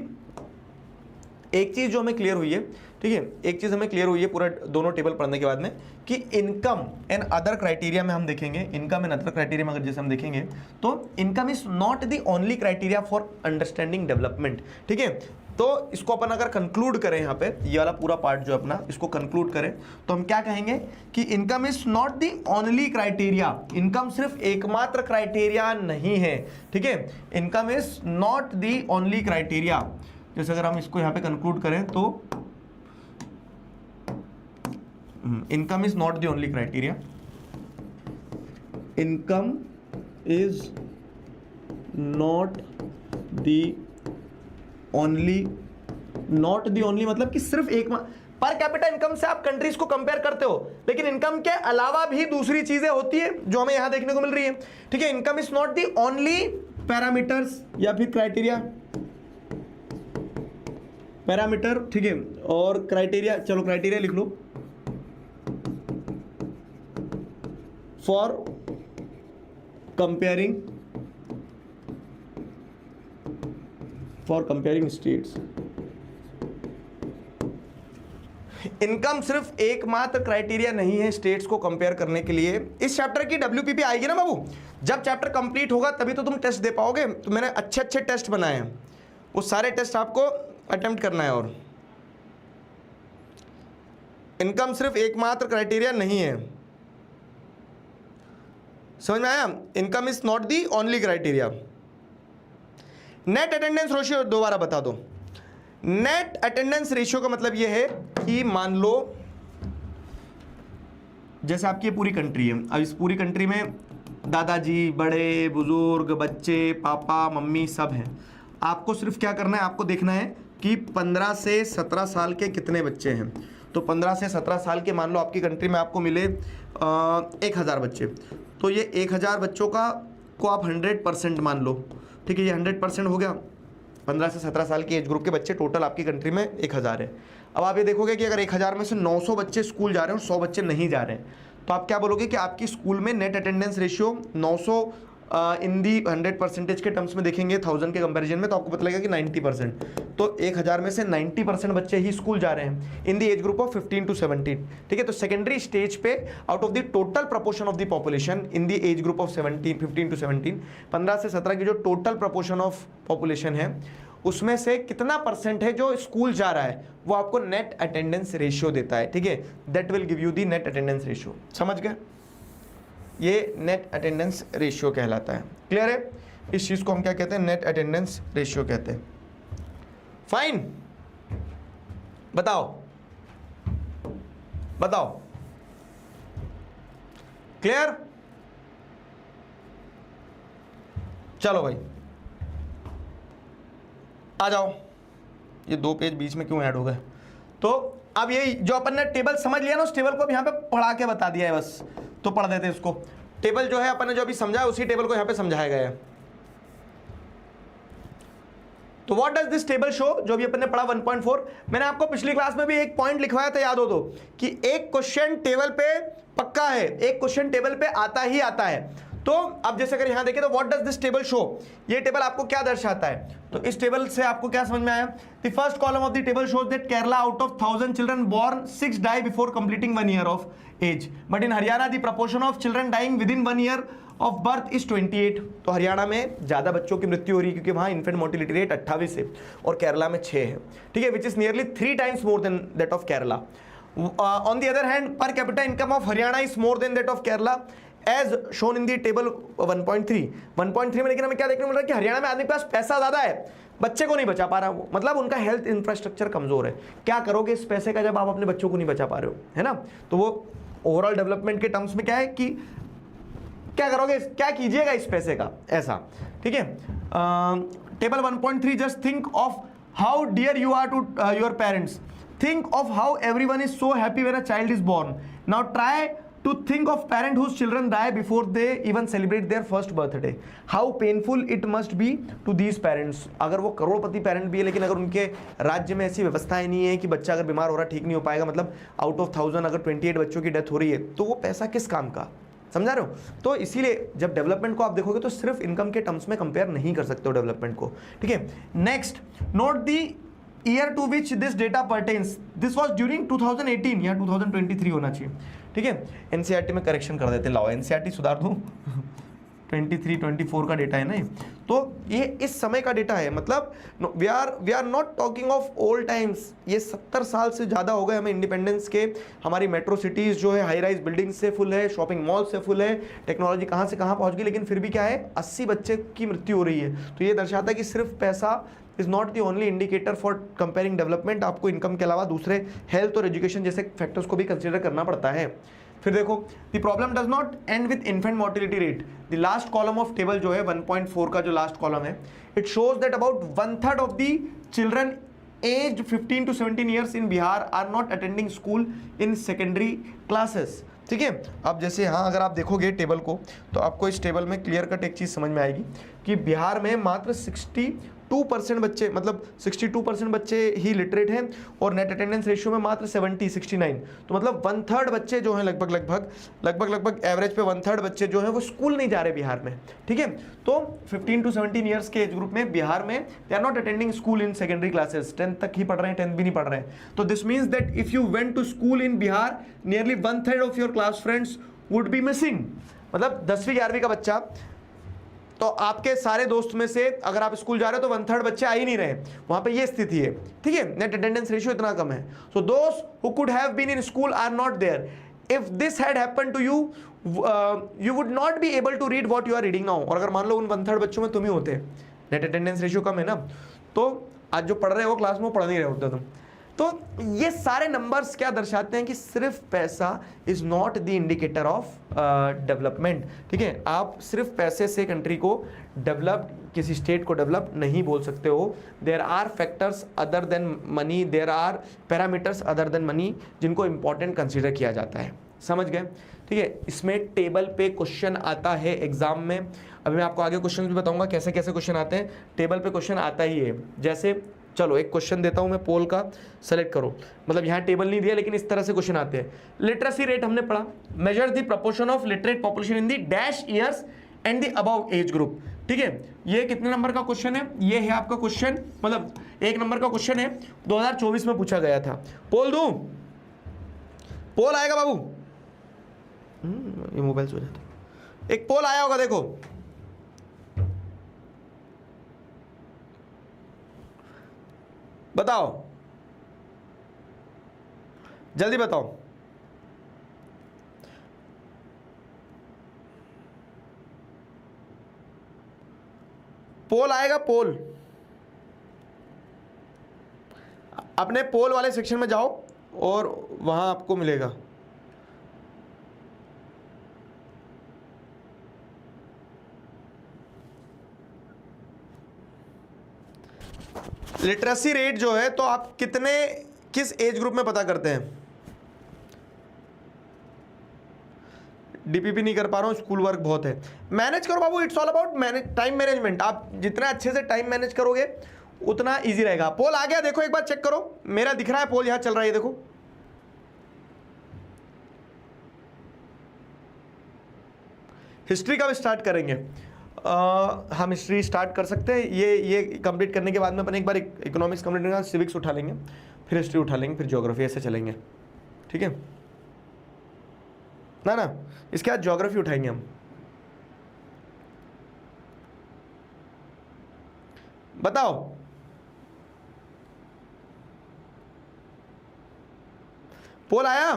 एक चीज़ जो हमें क्लियर हुई है, ठीक है, एक चीज़ हमें क्लियर हुई है पूरा दोनों टेबल पढ़ने के बाद में, कि इनकम एंड अदर क्राइटेरिया में हम देखेंगे, इनकम एंड अदर क्राइटेरिया में अगर जैसे हम देखेंगे तो income is not the only criteria for understanding development, ठीक है। तो इसको अपन अगर कंक्लूड करें, यहाँ पे ये वाला पूरा पार्ट जो अपना, इसको कंक्लूड करें तो हम क्या कहेंगे कि income is not the only criteria, income सिर्फ एकमात्र क्राइटेरिया नहीं है, ठीक है। Income is not the only criteria, जैसे अगर हम इसको यहाँ पे कंक्लूड करें तो income is not the only criteria, income is not the only मतलब कि सिर्फ एक पर कैपिटा इनकम से आप कंट्रीज को कंपेयर करते हो, लेकिन इनकम के अलावा भी दूसरी चीजें होती है जो हमें यहां देखने को मिल रही है। ठीक है, income is not the only parameters या फिर क्राइटेरिया, पैरामीटर, ठीक है, और क्राइटेरिया, चलो क्राइटेरिया लिख लो, फॉर कंपेयरिंग स्टेट्स। इनकम सिर्फ एकमात्र क्राइटेरिया नहीं है स्टेट्स को कंपेयर करने के लिए। इस चैप्टर की WPP आएगी ना बाबू, जब चैप्टर कंप्लीट होगा तभी तो तुम टेस्ट दे पाओगे। तो मैंने अच्छे अच्छे टेस्ट बनाए हैं, वो सारे टेस्ट आपको अटेम्प्ट करना है। और इनकम सिर्फ एकमात्र क्राइटेरिया नहीं है, समझ में आया? Income is not the only criteria. Net attendance ratio दोबारा बता दो। नेट अटेंडेंस रेशियो का मतलब यह है कि मान लो जैसे आपकी ये पूरी कंट्री है, अब इस पूरी कंट्री में दादाजी, बड़े बुजुर्ग, बच्चे, पापा मम्मी सब हैं। आपको सिर्फ क्या करना है, आपको देखना है कि 15 से 17 साल के कितने बच्चे हैं। तो 15 से 17 साल के मान लो आपकी कंट्री में आपको मिले 1000 बच्चे, तो ये 1000 बच्चों को आप 100% मान लो। ठीक है, ये 100% हो गया। 15 से 17 साल की एज ग्रुप के बच्चे टोटल आपकी कंट्री में 1000 है। अब आप ये देखोगे कि अगर 1000 में से 900 बच्चे स्कूल जा रहे हैं और 100 बच्चे नहीं जा रहे हैं, तो आप क्या बोलोगे कि आपकी स्कूल में नेट अटेंडेंस रेशियो 900 इन दी 100% के टर्म्स में देखेंगे 1000 के कंपैरिजन में, तो आपको पता लगेगा कि 90%। तो 1000 में से 90% बच्चे ही स्कूल जा रहे हैं इन the age group of 15 to 17। ठीक है, तो सेकेंडरी स्टेज पे out of the total proportion of the population in the age group of 15 to 17, 15 से 17 की जो टोटल प्रोपोर्शन ऑफ पॉपुलेशन है उसमें से कितना परसेंट है जो स्कूल जा रहा है, वो आपको नेट अटेंडेंस रेशियो देता है। ठीक है, that will give you the net attendance ratio. समझ गए? ये नेट अटेंडेंस रेशियो कहलाता है। क्लियर है? इस चीज को हम क्या कहते हैं? नेट अटेंडेंस रेशियो कहते हैं। फाइन, बताओ क्लियर? चलो भाई आ जाओ, ये 2 पेज बीच में क्यों ऐड हो गए? तो अब ये जो अपन ने टेबल समझ लिया ना, उस टेबल को अब यहाँ पे पढ़ा के बता दिया है, बस तो पढ़ देते हैं इसको। टेबल जो है अपन ने जो अभी समझा है उसी टेबल को यहाँ पे समझाया गया है। तो what does this table show? जो भी अपन ने पढ़ा 1.4, मैंने आपको पिछली क्लास में भी एक पॉइंट लिखवाया था, याद हो तो, कि एक क्वेश्चन टेबल पे पक्का है, एक क्वेश्चन टेबल पे आता ही आता है। तो अब जैसे अगर यहां देखें तो what does this table show, ये टेबल आपको क्या दर्शाता है? तो इस टेबल से आपको क्या समझ में आया? The first column of the table shows that Kerala out of 1000 children born 6 die before completing 1 year of age, but in Haryana the proportion of children dying within 1 year of birth is 28। तो हरियाणा में ज्यादा बच्चों की मृत्यु हो रही है क्योंकि वहां इन्फेंट मोर्टिलिटी रेट 28 है और केरला में 6 है। ठीक है, which is nearly 3 times more than that of Kerala. On the other hand per capita income of Haryana is more than that of Kerala as shown in the table 1.3 में। लेकिन हमें क्या देखने मिल रहा है कि हरियाणा में आदमी के पास पैसा ज्यादा है, बच्चे को नहीं बचा पा रहा वो, मतलब उनका हेल्थ इंफ्रास्ट्रक्चर कमजोर है। क्या करोगे इस पैसे का जब आप अपने बच्चों को नहीं बचा पा रहे हो, है ना? तो वो ओवरऑल डेवलपमेंट के टर्म्स में क्या है कि क्या करोगे, क्या कीजिएगा इस पैसे का, ऐसा। ठीक है, table 1.3 just think of how dear you are to your parents, think of how everyone is so happy when a child is born, now try to think of parent whose children die before they even celebrate their first birthday, how painful it must be to these parents। अगर वो करोड़पति पेरेंट भी है लेकिन अगर उनके राज्य में ऐसी व्यवस्थाएं नहीं है कि बच्चा अगर बीमार हो रहा ठीक नहीं हो पाएगा, मतलब आउट ऑफ 1000 अगर 28 बच्चों की डेथ हो रही है, तो वो पैसा किस काम का? समझा रहे हो? तो इसीलिए जब डेवलपमेंट को आप देखोगे तो सिर्फ इनकम के टर्म्स में कंपेयर नहीं कर सकते हो डेवलपमेंट को। ठीक है, next, note the year to which this data pertains, this was during 2018 या 2023 होना चाहिए। ठीक है, एनसीईआरटी में करेक्शन कर देते, लाओ एनसीईआरटी सुधार दूं 23-24 का डेटा है ना ये, तो ये इस समय का डेटा है। मतलब we are not talking of old times, ये 70 साल से ज़्यादा हो गए हमें इंडिपेंडेंस के। हमारी मेट्रो सिटीज़ जो है हाई राइज बिल्डिंग से फुल है, शॉपिंग मॉल से फुल है, टेक्नोलॉजी कहाँ से कहाँ पहुँच गई, लेकिन फिर भी क्या है 80 बच्चे की मृत्यु हो रही है। तो ये दर्शाता है कि सिर्फ पैसा is not the only indicator for comparing development. आपको इनकम के अलावा दूसरे हेल्थ और एजुकेशन जैसे फैक्टर्स को भी कंसिडर करना पड़ता है। फिर देखो, the problem does not and with infant mortality rate. The last column of table जो है 1.4 का जो लास्ट कॉलम है, it shows that about 1/3 of the children aged 15 to 17 years in Bihar are not attending school in secondary classes। ठीक है, अब जैसे हाँ अगर आप देखोगे टेबल को तो आपको इस टेबल में क्लियर कट एक चीज़ समझ में आएगी कि बिहार में मात्र 62% बच्चे, मतलब 62% बच्चे ही लिटरेट हैं और नेट अटेंडेंस रेशियो में मात्र 69। तो मतलब 1/3 बच्चे जो हैं लगभग एवरेज पे 1/3 बच्चे जो हैं वो स्कूल नहीं जा रहे बिहार में। ठीक है, तो 15 to 17 ईयर्स के एज ग्रुप में बिहार में they are not attending school in secondary classes, 10th तक ही पढ़ रहे हैं, 10th भी नहीं पढ़ रहे हैं। तो this means that if you went to school in Bihar nearly 1/3 of your class friends would be missing. मतलब 10वीं 11वीं का बच्चा, तो आपके सारे दोस्त में से अगर आप स्कूल जा रहे हो तो 1/3 बच्चे आ ही नहीं रहे, वहां पे ये स्थिति है। ठीक है, नेट अटेंडेंस रेशियो इतना कम है। सो दोस्त who could have been in school are not there. If this had happened to you, you would not be able to read what you are reading now. और अगर मान लो उन 1/3 बच्चों में तुम ही होते, नेट अटेंडेंस रेशियो कम है ना, तो आज जो पढ़ रहे हो क्लास में वो पढ़ नहीं रहे होते तुम। तो ये सारे नंबर्स क्या दर्शाते हैं कि सिर्फ पैसा is not the indicator of development. ठीक है, आप सिर्फ पैसे से कंट्री को डेवलप, किसी स्टेट को डेवलप नहीं बोल सकते हो। There are factors other than money, there are parameters other than money जिनको इंपॉर्टेंट कंसीडर किया जाता है। समझ गए? ठीक है, इसमें टेबल पे क्वेश्चन आता है एग्जाम में। अभी मैं आपको आगे क्वेश्चन भी बताऊंगा कैसे कैसे क्वेश्चन आते हैं। टेबल पे क्वेश्चन आता ही है। जैसे चलो एक क्वेश्चन देता हूं मैं, पोल का, सेलेक्ट करो। मतलब यहाँ टेबल नहीं दिया लेकिन इस तरह से क्वेश्चन आते हैं। लिटरेसी रेट हमने पढ़ा, measure the proportion of literate population in the dash years and the above age group. ठीक है, ये कितने नंबर का क्वेश्चन है? ये है आपका क्वेश्चन, मतलब 1 नंबर का क्वेश्चन है, 2024 में पूछा गया था। पोल दूं? पोल आएगा बाबू? ये मोबाइल से हो जाता। एक पोल आया होगा, देखो बताओ, जल्दी बताओ। पोल आएगा, पोल। अपने पोल वाले सेक्शन में जाओ और वहां आपको मिलेगा। लिटरेसी रेट जो है तो आप किस एज ग्रुप में पता करते हैं? डीपीपी नहीं कर पा रहा हूं, स्कूल वर्क बहुत है। मैनेज करो बाबू, it's all about time management. आप जितना अच्छे से टाइम मैनेज करोगे उतना इजी रहेगा। पोल आ गया, देखो एक बार चेक करो, मेरा दिख रहा है पोल, यहां चल रहा है, देखो। हिस्ट्री कब स्टार्ट करेंगे? हम हिस्ट्री स्टार्ट कर सकते हैं। ये कंप्लीट करने के बाद में अपन एक बार इकोनॉमिक्स कंप्लीट करेंगे, सिविक्स उठा लेंगे, फिर हिस्ट्री उठा लेंगे, फिर ज्योग्राफी, ऐसे चलेंगे। ठीक है ना? इसके बाद ज्योग्राफी उठाएंगे हम। बताओ, पोल आया,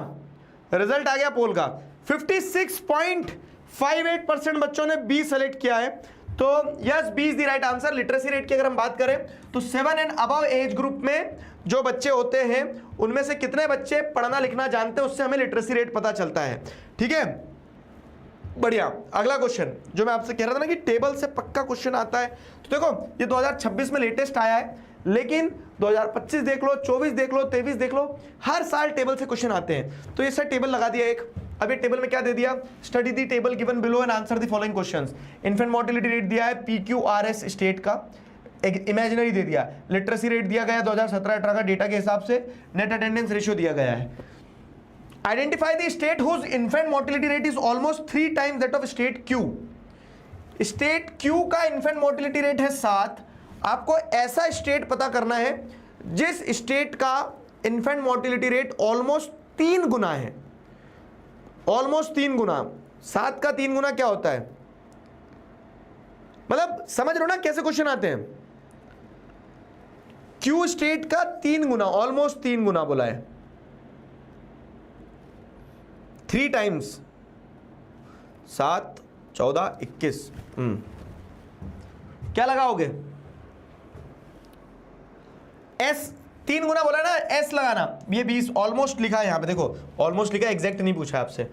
रिजल्ट आ गया पोल का। 56.58% बच्चों ने बी सेलेक्ट किया है। तो yes, B is the right answer. Literacy rate की अगर हम बात करें तो 7 एंड अबव एज ग्रुप में जो बच्चे होते हैं उनमें से कितने बच्चे पढ़ना लिखना जानते हैं, उससे हमें लिटरेसी रेट पता चलता है। ठीक है, बढ़िया। अगला क्वेश्चन जो मैं आपसे कह रहा था ना कि टेबल से पक्का क्वेश्चन आता है, तो देखो ये 2026 में लेटेस्ट आया है, लेकिन 2025 देख लो, 24 देख लो, 23 देख लो, हर साल टेबल से क्वेश्चन आते हैं। तो ये सर टेबल लगा दिया एक। अब ये टेबल में क्या दे दिया? Study the table given below and answer the following questions. Infant mortality rate दिया है PQRS स्टेट का, एक इमेजिनरी दे दिया। लिटरेसी रेट दिया गया 2017-18 का डेटा के हिसाब से। नेट अटेंडेंस रेशियो दिया गया है। Identify the state whose infant mortality rate is almost 3 times that of state Q। State Q का इन्फेंट मोर्टिलिटी रेट है 7। आपको ऐसा स्टेट पता करना है जिस स्टेट का इन्फेंट मोर्टिलिटी रेट ऑलमोस्ट 3 गुना है। ऑलमोस्ट 3 गुना, 7 का 3 गुना क्या होता है? मतलब समझ रहे हो ना कैसे क्वेश्चन आते हैं? Q स्टेट का 3 गुना, ऑलमोस्ट 3 गुना बोला है, 3 टाइम्स, 7, 14, 21। क्या लगाओगे? S 3 गुना बोला ना, S लगाना। ये 20 ऑलमोस्ट लिखा है यहां पे, देखो ऑलमोस्ट लिखा है, एग्जैक्ट नहीं पूछा आपसे।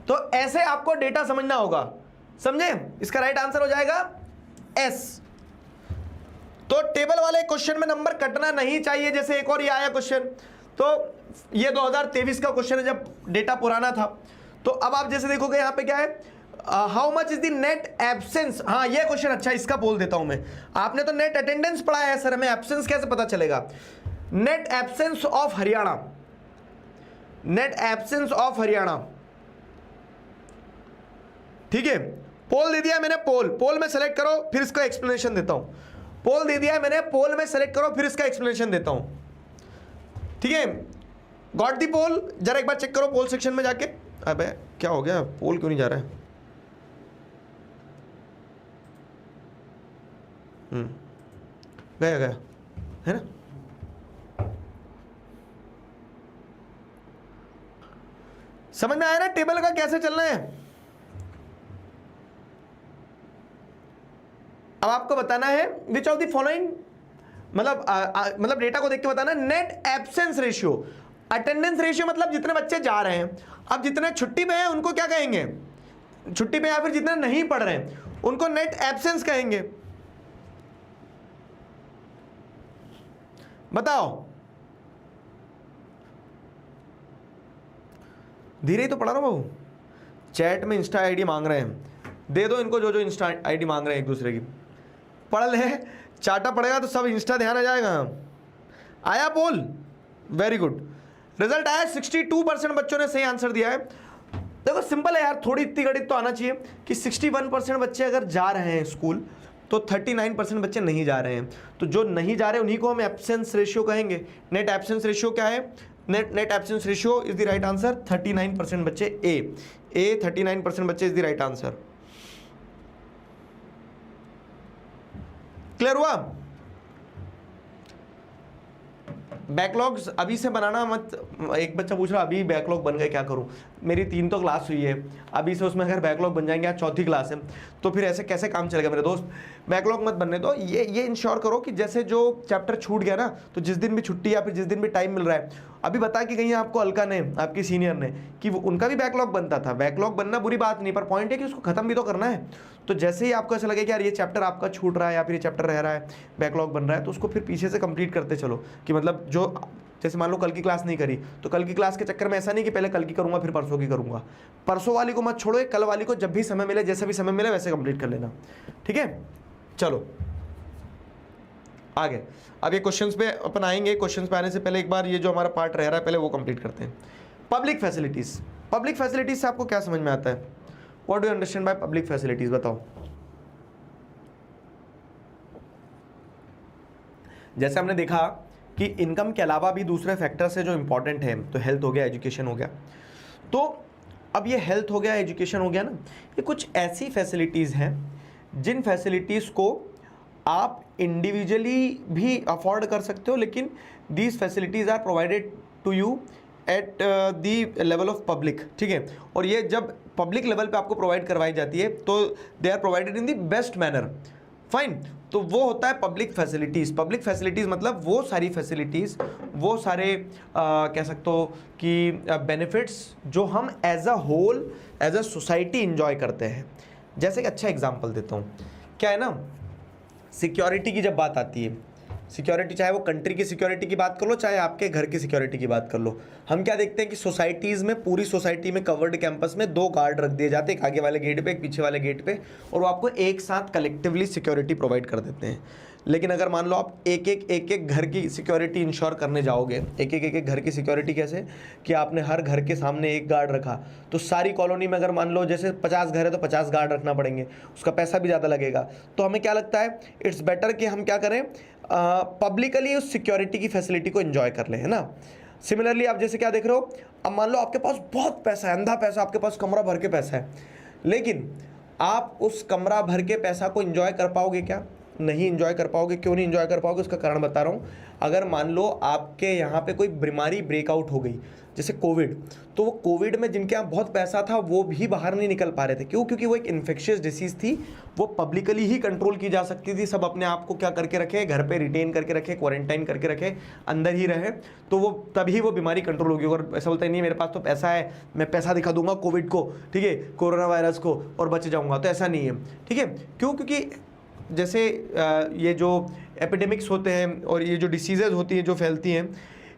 तो ऐसे आपको डेटा समझना होगा, समझे? इसका राइट आंसर हो जाएगा एस। तो टेबल वाले क्वेश्चन में नंबर कटना नहीं चाहिए। जैसे एक और ये आया क्वेश्चन, तो ये 2023 का क्वेश्चन है, जब डेटा पुराना था। तो अब आप जैसे देखोगे यहाँ पे क्या है, how much is the net absence. हाँ ये क्वेश्चन अच्छा, इसका बोल देता हूं मैं। आपने तो नेट अटेंडेंस पढ़ा है सर, हमें एब्सेंस कैसे पता चलेगा? Net absence of Haryana, net absence of Haryana, ठीक है। पोल दे दिया मैंने, पोल में सेलेक्ट करो, फिर इसका एक्सप्लेनेशन देता हूं। पोल दे दिया मैंने, पोल में सेलेक्ट करो, फिर इसका एक्सप्लेनेशन देता हूं, ठीक है। गॉट दी पोल, जरा एक बार चेक करो पोल सेक्शन में जाके। अबे क्या हो गया, पोल क्यों नहीं जा रहा है? गया है ना। समझ में आया ना टेबल का कैसे चलना है? अब आपको बताना है विच ऑफ द फॉलोइंग, मतलब डेटा को देख के बताना। Net absence ratio, attendance ratio मतलब जितने बच्चे जा रहे हैं। अब जितने छुट्टी पे हैं उनको क्या कहेंगे? छुट्टी पे, या फिर जितने नहीं पढ़ रहे हैं उनको नेट एब्सेंस कहेंगे। बताओ, धीरे ही तो पढ़ा ना बाबू। चैट में इंस्टा आईडी मांग रहे हैं, दे दो इनको जो जो इंस्टा आईडी मांग रहे हैं एक दूसरे की। पढ़ ले, चाटा पड़ेगा तो सब इंस्टा ध्यान आ जाएगा। आया पोल, वेरी गुड। रिजल्ट आया 62% बच्चों ने सही आंसर दिया है। देखो सिंपल है यार, थोड़ी इतनी गणित तो आना चाहिए कि 61% बच्चे अगर जा रहे हैं स्कूल तो 39% बच्चे नहीं जा रहे हैं। तो जो नहीं जा रहे हैं उन्हीं को हम एब्सेंस रेशियो कहेंगे। नेट एब्सेंस रेशियो क्या है? Net absence ratio is the right answer. 39% बच्चे, ए 39% बच्चे is the right answer. Clear हुआ? बैकलॉग्स अभी से बनाना मत। एक बच्चा पूछ रहा अभी बैकलॉग बन गए क्या करूं? मेरी 3 तो क्लास हुई है, अभी से उसमें अगर बैकलॉग बन जाएंगे, आज 4थी क्लास है, तो फिर ऐसे कैसे काम चलेगा मेरे दोस्त? बैकलॉग मत बनने दो। ये इंश्योर करो कि जैसे जो चैप्टर छूट गया ना, तो जिस दिन भी छुट्टी या फिर जिस दिन भी टाइम मिल रहा है, अभी बता के कहीं आपको अलका ने, आपकी सीनियर ने, कि उनका भी बैकलॉग बनता था। बैकलॉग बनना बुरी बात नहीं, पर पॉइंट है कि उसको खत्म भी तो करना है। तो जैसे ही आपको ऐसा लगे कि यार ये चैप्टर आपका छूट रहा है या फिर ये चैप्टर रह रहा है, बैकलॉग बन रहा है, तो उसको फिर पीछे से कंप्लीट करते चलो। कि मतलब जो, जैसे मान लो कल की क्लास नहीं करी, तो कल की क्लास के चक्कर में ऐसा नहीं कि पहले कल की करूंगा फिर परसों की करूंगा। परसों वाली को मत छोड़ो, कल वाली को जब भी समय मिले, जैसे भी समय मिले वैसे कंप्लीट कर लेना, ठीक है। चलो आगे, अब ये क्वेश्चंस पे अपन आएंगे। क्वेश्चंस पे आने से पहले एक बार ये जो हमारा पार्ट रह रहा है पहले वो कंप्लीट करते हैं। पब्लिक फैसिलिटीज, पब्लिक फैसिलिटीज से आपको क्या समझ में आता है? What do you understand by public facilities? बताओ। जैसे हमने देखा कि इनकम के अलावा भी दूसरे फैक्टर्स है जो इंपॉर्टेंट है, तो हेल्थ हो गया, एजुकेशन हो गया। तो अब ये हेल्थ हो गया, एजुकेशन हो गया ना, ये कुछ ऐसी फैसिलिटीज़ हैं जिन फैसिलिटीज़ को आप इंडिविजुअली भी अफोर्ड कर सकते हो, लेकिन these facilities are provided to you at the level of public, ठीक है। और ये जब पब्लिक लेवल पे आपको प्रोवाइड करवाई जाती है तो they are provided in the best manner, fine. तो वो होता है पब्लिक फैसिलिटीज़। पब्लिक फैसिलिटीज़ मतलब वो सारी फैसिलिटीज़, वो सारे कह सकते हो कि बेनिफिट्स जो हम as a whole, as a society enjoy करते हैं। जैसे एक अच्छा एग्जांपल देता हूँ, क्या है ना, सिक्योरिटी की जब बात आती है, सिक्योरिटी चाहे वो कंट्री की सिक्योरिटी की बात कर लो, चाहे आपके घर की सिक्योरिटी की बात कर लो, हम क्या देखते हैं कि सोसाइटीज़ में, पूरी सोसाइटी में कवर्ड कैंपस में 2 गार्ड रख दिए जाते हैं, एक आगे वाले गेट पे, एक पीछे वाले गेट पे, और वो आपको एक साथ कलेक्टिवली सिक्योरिटी प्रोवाइड कर देते हैं। लेकिन अगर मान लो आप एक एक घर की सिक्योरिटी इंश्योर करने जाओगे, एक एक घर की सिक्योरिटी कैसे कि आपने हर घर के सामने एक गार्ड रखा, तो सारी कॉलोनी में अगर मान लो जैसे 50 घर है तो 50 गार्ड रखना पड़ेंगे, उसका पैसा भी ज़्यादा लगेगा। तो हमें क्या लगता है, इट्स बेटर कि हम क्या करें, पब्लिकली उस सिक्योरिटी की फैसिलिटी को एंजॉय कर लें, है ना। सिमिलरली आप जैसे क्या देख रहे हो, अब मान लो आपके पास बहुत पैसा है, अंधा पैसा, आपके पास कमरा भर के पैसा है, लेकिन आप उस कमरा भर के पैसा को एंजॉय कर पाओगे क्या? नहीं इंजॉय कर पाओगे। क्यों नहीं इंजॉय कर पाओगे उसका कारण बता रहा हूँ। अगर मान लो आपके यहाँ पे कोई बीमारी ब्रेकआउट हो गई जैसे कोविड, तो वो कोविड में जिनके यहाँ बहुत पैसा था वो भी बाहर नहीं निकल पा रहे थे। क्यों? क्योंकि वो एक इन्फेक्शियस डिसीज़ थी, वो पब्लिकली ही कंट्रोल की जा सकती थी। सब अपने आप को क्या करके रखे, घर पे रिटेन करके रखे, क्वारंटाइन करके रखे, अंदर ही रहे, तो वो तभी वो बीमारी कंट्रोल होगी। और ऐसा बोलता नहीं मेरे पास तो पैसा है, मैं पैसा दिखा दूंगा कोविड को, ठीक है, कोरोना वायरस को, और बच जाऊंगा, तो ऐसा नहीं है, ठीक है। क्यों? क्योंकि जैसे ये जो एपिडेमिक्स होते हैं और ये जो डिसीजेज होती हैं जो फैलती हैं,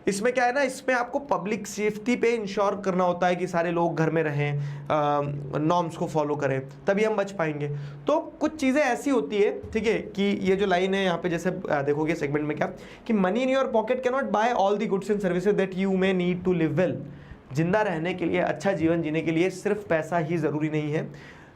इसमें क्या है ना, इसमें आपको पब्लिक सेफ्टी पे इंश्योर करना होता है कि सारे लोग घर में रहें, नॉर्म्स को फॉलो करें, तभी हम बच पाएंगे। तो कुछ चीज़ें ऐसी होती है, ठीक है, कि ये जो लाइन है यहाँ पे जैसे देखोगे सेगमेंट में क्या कि money in your pocket can not buy all the goods and services that you may need to live well. जिंदा रहने के लिए, अच्छा जीवन जीने के लिए सिर्फ पैसा ही ज़रूरी नहीं है।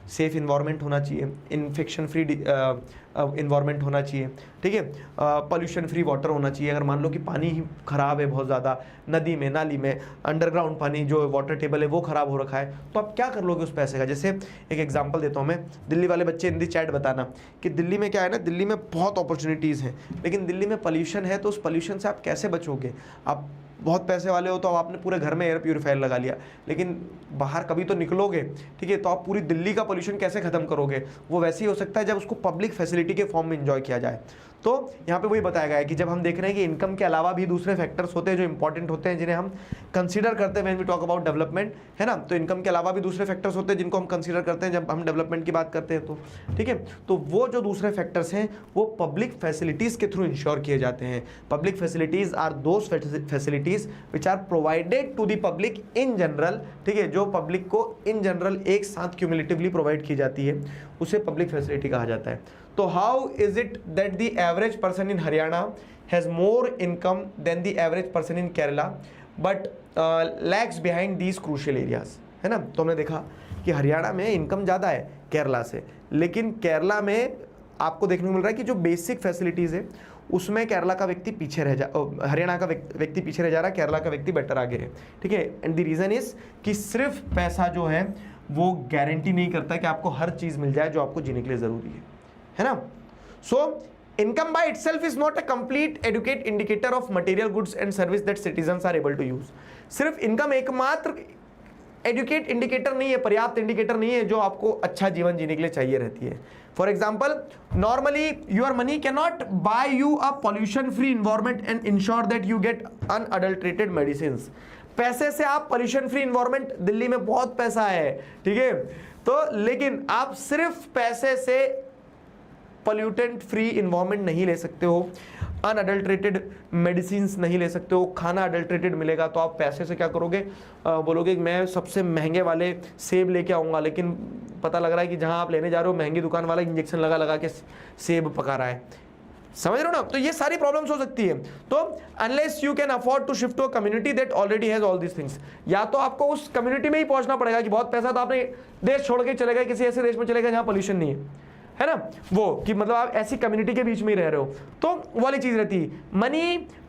सेफ इन्वायरमेंट होना चाहिए, इन्फेक्शन फ्री इन्वायरमेंट होना चाहिए, ठीक है, पोल्यूशन फ्री वाटर होना चाहिए। अगर मान लो कि पानी ही ख़राब है बहुत ज़्यादा, नदी में, नाली में, अंडरग्राउंड पानी जो वाटर टेबल है वो ख़राब हो रखा है, तो आप क्या कर लोगे उस पैसे का? जैसे एक एग्जांपल देता हूँ मैं, दिल्ली वाले बच्चे इन दी चैट बताना कि दिल्ली में क्या है ना, दिल्ली में बहुत अपॉर्चुनिटीज़ हैं, लेकिन दिल्ली में पोल्यूशन है, तो उस पोल्यूशन से आप कैसे बचोगे? आप बहुत पैसे वाले हो तो आपने पूरे घर में एयर प्यूरीफायर लगा लिया, लेकिन बाहर कभी तो निकलोगे, ठीक है, तो आप पूरी दिल्ली का पोल्यूशन कैसे ख़त्म करोगे? वो वैसे ही हो सकता है जब उसको पब्लिक फैसिलिटी के फॉर्म में एंजॉय किया जाए। तो यहाँ पे वही बताया गया है कि जब हम देख रहे हैं कि इनकम के अलावा भी दूसरे फैक्टर्स होते हैं जो इंपॉर्टेंट होते हैं, जिन्हें हम कंसीडर करते हैं when we talk about development, है ना। तो इनकम के अलावा भी दूसरे फैक्टर्स होते हैं जिनको हम कंसीडर करते हैं जब हम डेवलपमेंट की बात करते हैं, तो ठीक है। तो वो जो दूसरे फैक्टर्स हैं वो पब्लिक फैसिलिटीज़ के थ्रू इंश्योर किए जाते हैं। Public facilities are those facilities which are provided to the public in general, ठीक है, जो पब्लिक को इन जनरल एक साथ क्यूमुलेटिवली प्रोवाइड की जाती है, उसे पब्लिक फैसिलिटी कहा जाता है। तो how is it that the average person in Haryana has more income than the average person in Kerala but lags behind these crucial areas, है ना। तो हमने देखा कि हरियाणा में इनकम ज़्यादा है केरला से, लेकिन केरला में आपको देखने को मिल रहा है कि जो बेसिक फैसिलिटीज़ है उसमें केरला का व्यक्ति पीछे हरियाणा का व्यक्ति पीछे रह जा रहा है, केरला का व्यक्ति बेटर आगे है, ठीक है। एंड द रीज़न इज कि सिर्फ पैसा जो है वो गारंटी नहीं करता कि आपको हर चीज़ मिल जाए जो आपको जीने के लिए ज़रूरी है ना। So income by itself is not a complete adequate indicator of material goods and service that citizens are able to use. सिर्फ इनकम एकमात्र एडुकेट इंडिकेटर नहीं है, पर्याप्त इंडिकेटर नहीं है जो आपको अच्छा जीवन जीने के लिए चाहिए रहती है। For example, normally your money can not buy you a pollution free environment and ensure that you get unadulterated medicine. पैसे से आप पॉल्यूशन फ्री इन्वायरमेंट, दिल्ली में बहुत पैसा है, ठीक है, तो लेकिन आप सिर्फ पैसे से पॉल्यूटेंट फ्री इन्वायरमेंट नहीं ले सकते हो, अनअडल्ट्रेटेड मेडिसिन नहीं ले सकते हो, खाना अडल्ट्रेटेड मिलेगा। तो आप पैसे से क्या करोगे? बोलोगे मैं सबसे महंगे वाले सेब लेके आऊँगा, लेकिन पता लग रहा है कि जहाँ आप लेने जा रहे हो महंगी दुकान वाला इंजेक्शन लगा लगा के सेब पका रहा है। समझ रहे हो ना? तो ये सारी प्रॉब्लम्स हो सकती है। तो unless you can afford to shift to a community that already has all this things, या तो आपको उस कम्युनिटी में ही पहुंचना पड़ेगा कि बहुत पैसा, तो आपने देश छोड़ के चले गए, किसी ऐसे देश में चले गए जहाँ पोल्यूशन नहीं है ना, वो कि मतलब आप ऐसी कम्युनिटी के बीच में ही रह रहे हो, तो वो वाली चीज रहती है।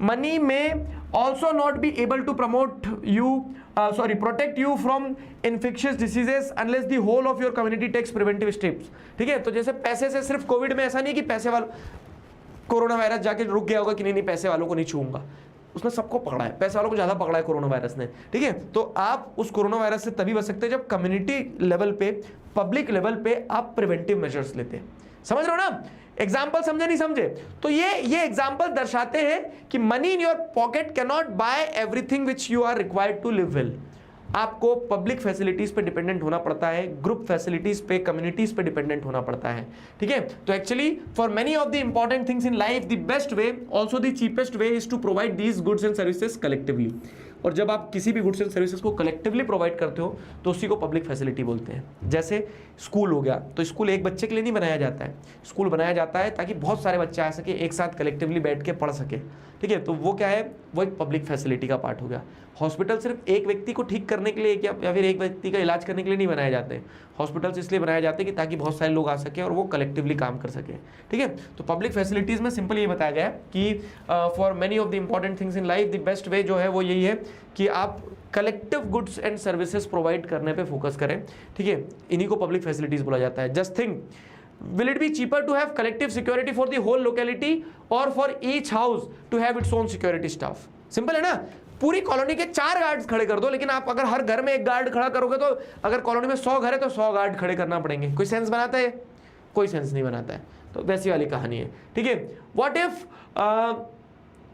Money may also not be able to promote you protect you from infectious diseases unless the whole of your community takes preventive steps, ठीक है। तो जैसे पैसे से सिर्फ कोविड में ऐसा नहीं कि पैसे वाले कोरोना वायरस जाके रुक गया होगा कि नहीं पैसे वालों को नहीं छूऊंगा, उसने सबको पकड़ा है, पैसे वालों को ज़्यादा पकड़ा है कोरोना वायरस ने, ठीक है। तो आप उस कोरोना वायरस से तभी बच सकते हैं जब कम्युनिटी लेवल पे, पब्लिक लेवल पे आप प्रिवेंटिव मेजर्स लेते हैं। समझ रहे हो ना? एग्जाम्पल समझे नहीं समझे? तो ये एग्जाम्पल दर्शाते हैं कि money in your pocket can not buy everything which you are required to live well. आपको पब्लिक फैसिलिटीज पे डिपेंडेंट होना पड़ता है, ग्रुप फैसिलिटीज पे, कम्युनिटीज पे डिपेंडेंट होना पड़ता है, ठीक है। तो actually for many of the important things in life the best way, also the cheapest way is to provide these goods and services collectively. और जब आप किसी भी गुड्स एंड सर्विसेज को कलेक्टिवली प्रोवाइड करते हो तो उसी को पब्लिक फैसिलिटी बोलते हैं। जैसे स्कूल हो गया, तो स्कूल एक बच्चे के लिए नहीं बनाया जाता है, स्कूल बनाया जाता है ताकि बहुत सारे बच्चे आ सके, एक साथ कलेक्टिवली बैठ के पढ़ सके, ठीक है। तो वो क्या है? वो एक पब्लिक फैसिलिटी का पार्ट हो गया। हॉस्पिटल सिर्फ एक व्यक्ति को ठीक करने के लिए या फिर एक व्यक्ति का इलाज करने के लिए नहीं बनाए जाते हैं। हॉस्पिटल्स इसलिए बनाए जाते हैं कि ताकि बहुत सारे लोग आ सके और वो कलेक्टिवली काम कर सके, ठीक है। तो पब्लिक फैसिलिटीज़ में सिंपल ये बताया गया है कि for many of the important things in life the best वे जो है वो यही है कि आप collective goods and services provide करने पे फोकस करें, ठीक है। इन्हीं को पब्लिक फैसिलिटीज़ बोला जाता है। Just think will it be cheaper to have collective security for the whole locality और for each house to have its own security staff? Simple है ना, पूरी कॉलोनी के 4 गार्ड्स खड़े कर दो, लेकिन आप अगर हर घर में 1 गार्ड खड़ा करोगे तो अगर कॉलोनी में 100 घर है तो 100 गार्ड खड़े करना पड़ेंगे। कोई सेंस बनाता है? कोई सेंस नहीं बनाता है। तो वैसी वाली कहानी है, ठीक है। What if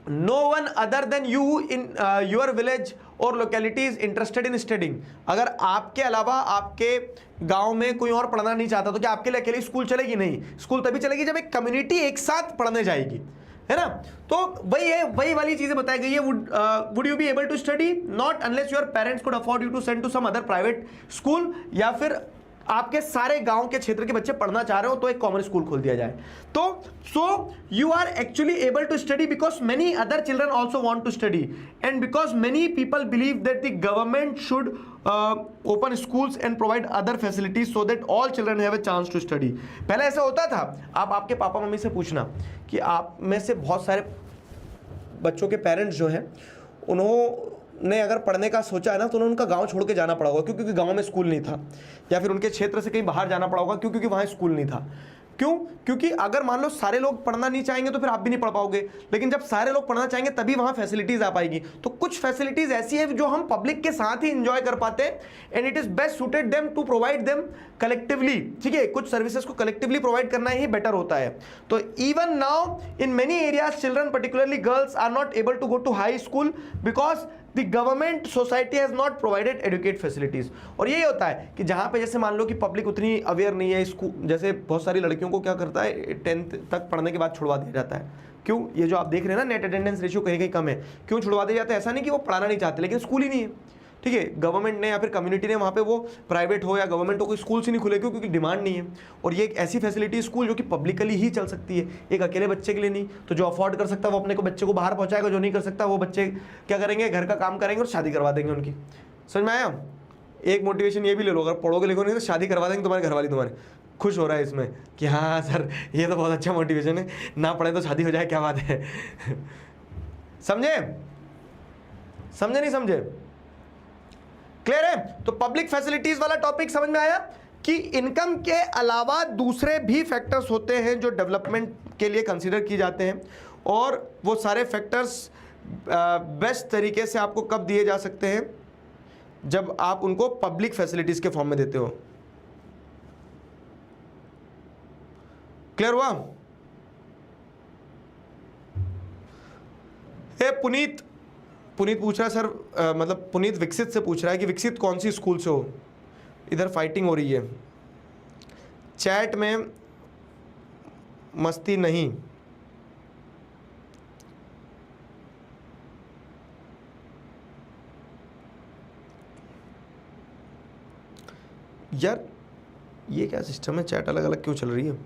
no one other than you in your village और locality is interested in studying? अगर आपके अलावा आपके गांव में कोई और पढ़ना नहीं चाहता तो क्या आपके लिए अकेले स्कूल चलेगी? नहीं, स्कूल तभी चलेगी जब एक कम्युनिटी एक साथ पढ़ने जाएगी, है ना। तो वही है, वही वाली चीजें बताई गई है। Would you be able to study? Not unless your parents could afford you to send to some other private school, या फिर आपके सारे गांव के क्षेत्र के बच्चे पढ़ना चाह रहे हो तो एक कॉमन स्कूल खोल दिया जाए। तो so you are actually able to study because many other children also want to study and because many people believe that the government should open schools and provide other facilities so that all children have a chance to study. पहले ऐसा होता था, आप आपके पापा मम्मी से पूछना कि आप में से बहुत सारे बच्चों के पेरेंट्स जो हैं उन्होंने अगर पढ़ने का सोचा है ना तो उन्हें उनका गांव छोड़ के जाना पड़ा होगा क्योंकि गांव में स्कूल नहीं था, या फिर उनके क्षेत्र से कहीं बाहर जाना पड़ा होगा क्योंकि वहाँ स्कूल नहीं था। क्यों? क्योंकि अगर मान लो सारे लोग पढ़ना नहीं चाहेंगे तो फिर आप भी नहीं पढ़ पाओगे, लेकिन जब सारे लोग पढ़ना चाहेंगे तभी वहाँ फैसिलिटीज आ पाएगी। तो कुछ फैसिलिटीज ऐसी है जो हम पब्लिक के साथ ही इंजॉय कर पाते हैं and it is best suited them to provide them collectively, ठीक है। कुछ सर्विसेज को कलेक्टिवली प्रोवाइड करना ही बेटर होता है। तो even now in many areas children particularly girls are not able to go to high school because the government society has not provided adequate facilities. और यही होता है कि जहाँ पे जैसे मान लो कि पब्लिक उतनी अवेयर नहीं है, स्कूल जैसे बहुत सारी लड़कियों को क्या करता है 10th तक पढ़ने के बाद छुड़वा दिया जाता है। क्यों? ये जो आप देख रहे हैं ना नेट अटेंडेंस रेशियो कहीं कहीं कम है, क्यों छुड़वा दिया जाता है? ऐसा नहीं कि वो पढ़ाना नहीं चाहते, लेकिन स्कूल ही नहीं है, ठीक है। गवर्नमेंट ने या फिर कम्युनिटी ने वहाँ पे वो प्राइवेट हो या गवर्नमेंट हो कोई स्कूल से नहीं खुले क्योंकि डिमांड नहीं है। और ये एक ऐसी फैसिलिटी स्कूल जो कि पब्लिकली ही चल सकती है, एक अकेले बच्चे के लिए नहीं। तो जो अफोर्ड कर सकता है वो अपने को बच्चे को बाहर पहुँचाएगा, जो नहीं कर सकता वो बच्चे क्या करेंगे, घर का काम करेंगे और शादी करवा देंगे उनकी। समझ में आया? एक मोटिवेशन ये भी ले लो, अगर पढ़ोगे लिखोगे नहीं तो शादी करवा देंगे तुम्हारे घरवाली तुम्हारे। खुश हो रहा है इसमें कि हाँ सर ये तो बहुत अच्छा मोटिवेशन है, ना पढ़े तो शादी हो जाए, क्या बात है। समझे? समझे नहीं समझे? क्लियर है? तो पब्लिक फैसिलिटीज वाला टॉपिक समझ में आया कि इनकम के अलावा दूसरे भी फैक्टर्स होते हैं जो डेवलपमेंट के लिए कंसीडर किए जाते हैं, और वो सारे फैक्टर्स बेस्ट तरीके से आपको कब दिए जा सकते हैं? जब आप उनको पब्लिक फैसिलिटीज के फॉर्म में देते हो। क्लियर हुआ? पुनीत पूछ रहा है सर, मतलब पुनीत विकसित से पूछ रहा है कि विकसित कौन सी स्कूल से हो? इधर फाइटिंग हो रही है चैट में, मस्ती नहीं। यार ये क्या सिस्टम है, चैट अलग अलग क्यों चल रही है?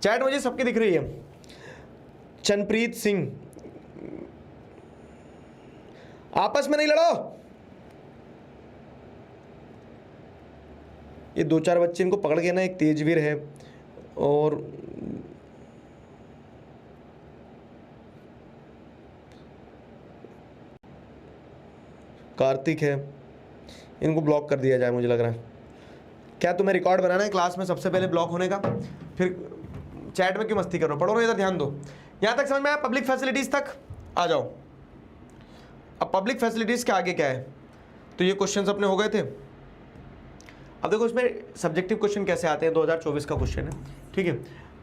चैट मुझे सबकी दिख रही है। चनप्रीत सिंह, आपस में नहीं लड़ो। ये 2-4 बच्चे इनको पकड़ के ना, एक तेजवीर है और कार्तिक है, इनको ब्लॉक कर दिया जाए मुझे लग रहा है। क्या तुम्हें रिकॉर्ड बनाना है क्लास में सबसे पहले ब्लॉक होने का? फिर चैट में क्यों मस्ती कर रहे हो? पढ़ो ना, इधर ध्यान दो। यहाँ तक समझ में आया? पब्लिक फैसिलिटीज तक आ जाओ। अब पब्लिक फैसिलिटीज के आगे क्या है? तो ये क्वेश्चंस अपने हो गए थे। अब देखो इसमें सब्जेक्टिव क्वेश्चन कैसे आते हैं, 2024 का क्वेश्चन है, ठीक है,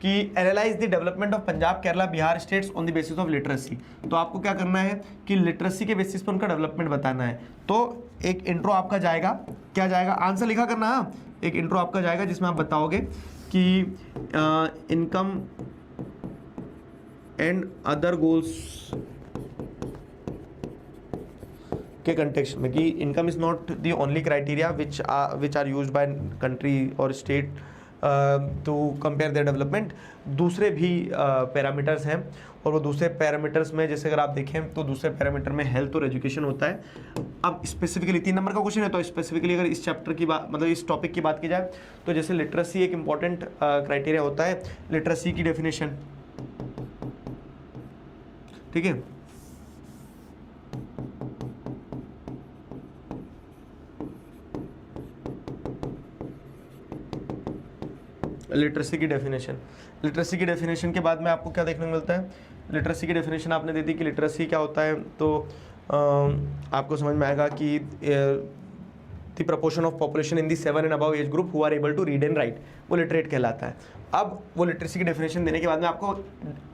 कि analyse the development of Punjab, Kerala, Bihar states on the basis of literacy. तो आपको क्या करना है कि लिटरेसी के बेसिस पर उनका डेवलपमेंट बताना है। तो एक इंट्रो आपका जाएगा, क्या जाएगा? आंसर लिखा करना। हाँ, एक इंट्रो आपका जाएगा जिसमें आप बताओगे कि इनकम एंड अदर गोल्स के कंटेक्स्ट में, कि income is not the only criteria which are used by country और state to compare their development. दूसरे भी पैरामीटर्स हैं, और वो दूसरे पैरामीटर्स में जैसे अगर आप देखें तो दूसरे पैरामीटर में हेल्थ और एजुकेशन होता है। अब स्पेसिफिकली 3 नंबर का क्वेश्चन है, तो स्पेसिफिकली अगर इस चैप्टर की बात, मतलब इस टॉपिक की बात की जाए तो जैसे लिटरेसी एक इंपॉर्टेंट क्राइटेरिया होता है। लिटरेसी की डेफिनेशन, ठीक है, लिटरेसी की डेफिनेशन के बाद में आपको क्या देखने को मिलता है? लिटरेसी की डेफिनेशन आपने दे दी कि लिटरेसी क्या होता है, तो आपको समझ में आएगा कि the proportion of population in the 7 and above age group who are able to read and write, वो लिटरेट कहलाता है। अब वो लिटरेसी की डेफिनेशन देने के बाद में आपको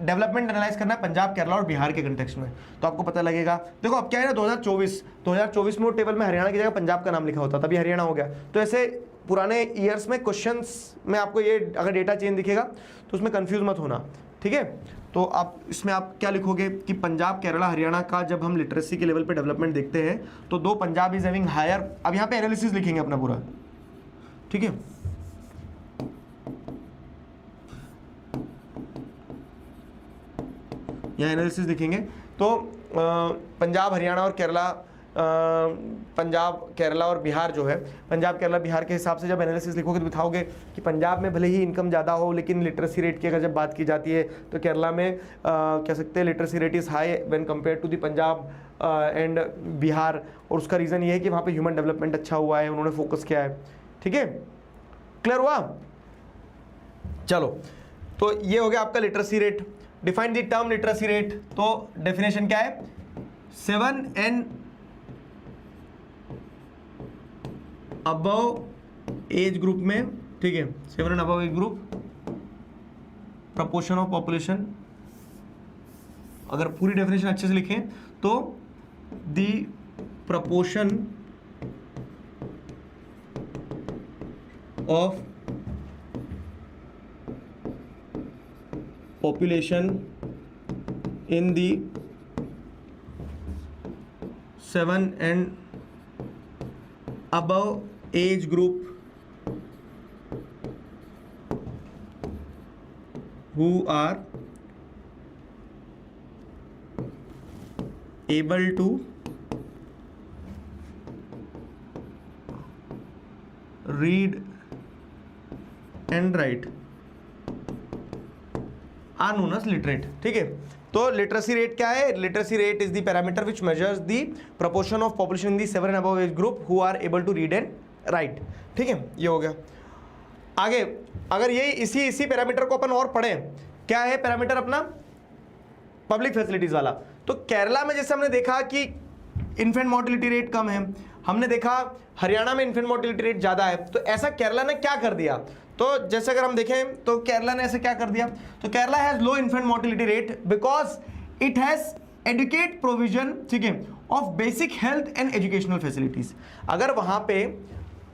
डेवलपमेंट एनालाइज करना है पंजाब, केरला और बिहार के कंटेक्स्ट में, तो आपको पता लगेगा। देखो अब क्या है ना, 2024 में वो टेबल में हरियाणा की जगह पंजाब का नाम लिखा होता, तभी हरियाणा हो गया। तो ऐसे पुराने ईयर्स में क्वेश्चंस में आपको ये अगर डेटा चेंज दिखेगा तो उसमें कंफ्यूज मत होना, ठीक है। तो आप इसमें आप क्या लिखोगे कि पंजाब, केरला, हरियाणा का जब हम लिटरेसी के लेवल पे डेवलपमेंट देखते हैं तो दो पंजाब इज हैविंग हायर, अब यहाँ पे एनालिसिस लिखेंगे अपना पूरा, ठीक है। यहाँ एनालिसिस लिखेंगे तो पंजाब, हरियाणा और केरला, पंजाब, केरला और बिहार जो है, पंजाब, केरला, बिहार के हिसाब से जब एनालिसिस लिखोगे तो दिखाओगे कि पंजाब में भले ही इनकम ज़्यादा हो लेकिन लिटरेसी रेट की अगर जब बात की जाती है तो केरला में कह सकते हैं literacy rate is high when compare to the Punjab and Bihar, और उसका रीज़न ये है कि वहाँ पे ह्यूमन डेवलपमेंट अच्छा हुआ है, उन्होंने फोकस किया है, ठीक है। क्लियर हुआ? चलो, तो ये हो गया आपका literacy rate. Define the term literacy rate, तो डेफिनेशन क्या है? 7 एंड अबव एज ग्रुप में, ठीक है, 7 and above age group, proportion of population, अगर पूरी डेफिनेशन अच्छे से लिखें तो the proportion of population in the 7 and above age group who are able to read and write are known as literate, ठीक है। तो लिटरेसी रेट क्या है? Literacy rate is the parameter which measures the proportion of population in the 7 and above age group who are able to read and write, ठीक है। ये हो गया। आगे अगर ये इसी पैरामीटर को अपन और पढ़ें, क्या है पैरामीटर अपना? पब्लिक फैसिलिटीज वाला। तो केरला में जैसे हमने देखा कि इन्फेंट मोर्टिलिटी रेट कम है, हमने देखा हरियाणा में इन्फेंट मोर्टिलिटी रेट ज़्यादा है, तो ऐसा केरला ने क्या कर दिया? तो जैसे अगर हम देखें तो केरला ने ऐसे क्या कर दिया, तो Kerala has low infant mortality rate because it has adequate provision, ठीक है, of basic health and educational facilities. अगर वहाँ पे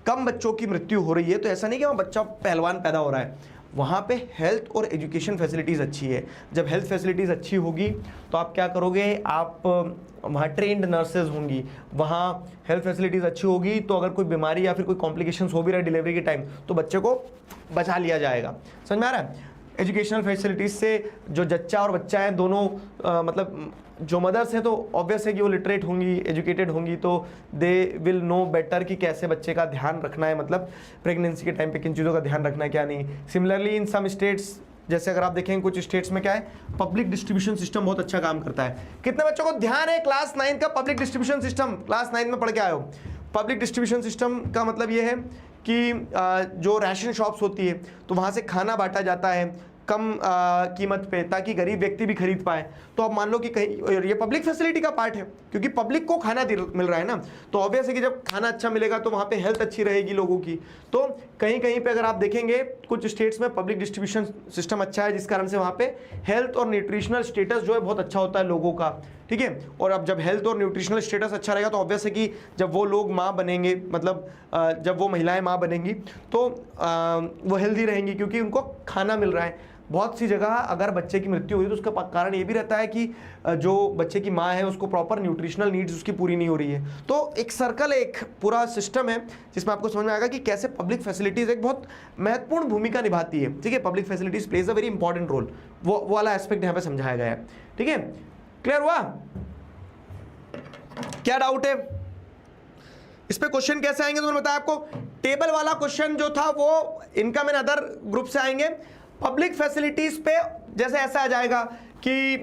कम बच्चों की मृत्यु हो रही है तो ऐसा नहीं कि वहाँ बच्चा पहलवान पैदा हो रहा है, वहाँ पे हेल्थ और एजुकेशन फैसिलिटीज़ अच्छी है। जब हेल्थ फैसिलिटीज़ अच्छी होगी तो आप क्या करोगे, आप वहाँ ट्रेंड नर्सेज होंगी, वहाँ हेल्थ फैसिलिटीज़ अच्छी होगी तो अगर कोई बीमारी या फिर कोई कॉम्प्लिकेशंस हो भी रहा है डिलीवरी के टाइम तो बच्चे को बचा लिया जाएगा। समझ में आ रहा है? एजुकेशनल फैसिलिटीज़ से जो जच्चा और बच्चा है दोनों मतलब जो मदर्स हैं तो ऑब्वियस है कि वो लिटरेट होंगी, एजुकेटेड होंगी, तो दे विल नो बेटर कि कैसे बच्चे का ध्यान रखना है, मतलब प्रेगनेंसी के टाइम पे किन चीज़ों का ध्यान रखना है क्या नहीं। सिमिलरली इन सम स्टेट्स, जैसे अगर आप देखें कुछ स्टेट्स में क्या है, पब्लिक डिस्ट्रीब्यूशन सिस्टम बहुत अच्छा काम करता है। कितने बच्चों को ध्यान है क्लास 9 का पब्लिक डिस्ट्रीब्यूशन सिस्टम? क्लास 9 में पढ़ के आए हो। पब्लिक डिस्ट्रीब्यूशन सिस्टम का मतलब ये है कि जो राशन शॉप्स होती है तो वहाँ से खाना बांटा जाता है कम कीमत पे ताकि गरीब व्यक्ति भी खरीद पाए। तो अब मान लो कि कहीं ये पब्लिक फैसिलिटी का पार्ट है क्योंकि पब्लिक को खाना मिल रहा है ना, तो ऑब्वियस है कि जब खाना अच्छा मिलेगा तो वहाँ पे हेल्थ अच्छी रहेगी लोगों की। तो कहीं कहीं पे अगर आप देखेंगे कुछ स्टेट्स में पब्लिक डिस्ट्रीब्यूशन सिस्टम अच्छा है जिस कारण से वहाँ पे हेल्थ और न्यूट्रिशनल स्टेटस जो है बहुत अच्छा होता है लोगों का, ठीक है। और अब जब हेल्थ और न्यूट्रिशनल स्टेटस अच्छा रहेगा तो ऑब्वियस है कि जब वो लोग माँ बनेंगे, मतलब जब वो महिलाएं माँ बनेंगी तो वो हेल्दी रहेंगी क्योंकि उनको खाना मिल रहा है। बहुत सी जगह अगर बच्चे की मृत्यु हुई तो उसका कारण ये भी रहता है कि जो बच्चे की माँ है उसको प्रॉपर न्यूट्रिशनल नीड्स उसकी पूरी नहीं हो रही है। तो एक सर्कल, एक पूरा सिस्टम है जिसमें आपको समझ में आएगा कि कैसे पब्लिक फैसिलिटीज़ एक बहुत महत्वपूर्ण भूमिका निभाती है, ठीक है। Public facilities plays a very important role, वो वाला एस्पेक्ट यहाँ पे समझाया गया है, ठीक है। क्लियर हुआ? क्या डाउट है इस पे? क्वेश्चन कैसे आएंगे तो मैंने बताया आपको, टेबल वाला क्वेश्चन जो था वो इनकम एंड अदर ग्रुप से आएंगे। पब्लिक फैसिलिटीज पे जैसे ऐसा आ जाएगा कि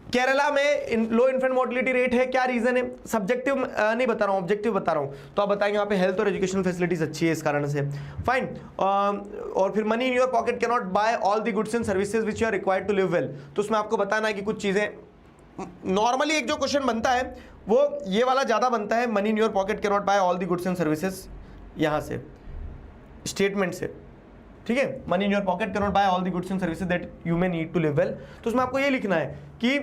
केरला में लो इन्फेंट मोर्टेलिटी रेट है, क्या रीजन है? सब्जेक्टिव नहीं बता रहा हूँ, ऑब्जेक्टिव बता रहा हूँ। तो आप बताएंगे वहाँ पे हेल्थ और एजुकेशन फैसिलिटीज अच्छी है इस कारण से, फाइन। और फिर money in your pocket can not buy all the goods and services which you are required to live well. तो उसमें आपको बताना है कि कुछ चीज़ें, नॉर्मली एक जो क्वेश्चन बनता है वो ये वाला ज़्यादा बनता है, money in your pocket can not buy all the goods and services, यहाँ से स्टेटमेंट से, ठीक है। Money in your pocket can not buy all the goods and services that you may need to live well. तो उसमें आपको ये लिखना है कि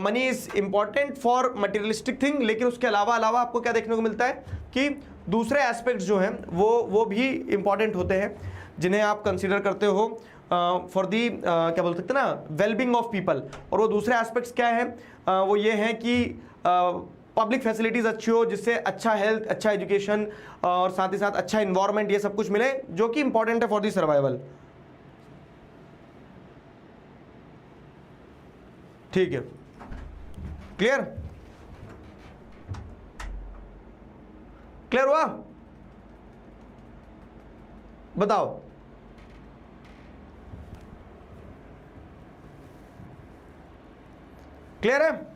money is important for materialistic thing, लेकिन उसके अलावा आपको क्या देखने को मिलता है कि दूसरे एस्पेक्ट्स जो हैं वो भी इंपॉर्टेंट होते हैं जिन्हें आप कंसिडर करते हो फॉर दी क्या बोल सकते हैं ना, वेलबींग ऑफ पीपल। और वो दूसरे एस्पेक्ट्स क्या है, वो ये हैं कि पब्लिक फैसिलिटीज़ अच्छी हो, जिससे अच्छा हेल्थ, अच्छा एजुकेशन और साथ ही साथ अच्छा इन्वायरमेंट, ये सब कुछ मिले जो कि इंपॉर्टेंट है फॉर दी सर्वाइवल। ठीक है, क्लियर? क्लियर हुआ? बताओ। क्लियर है?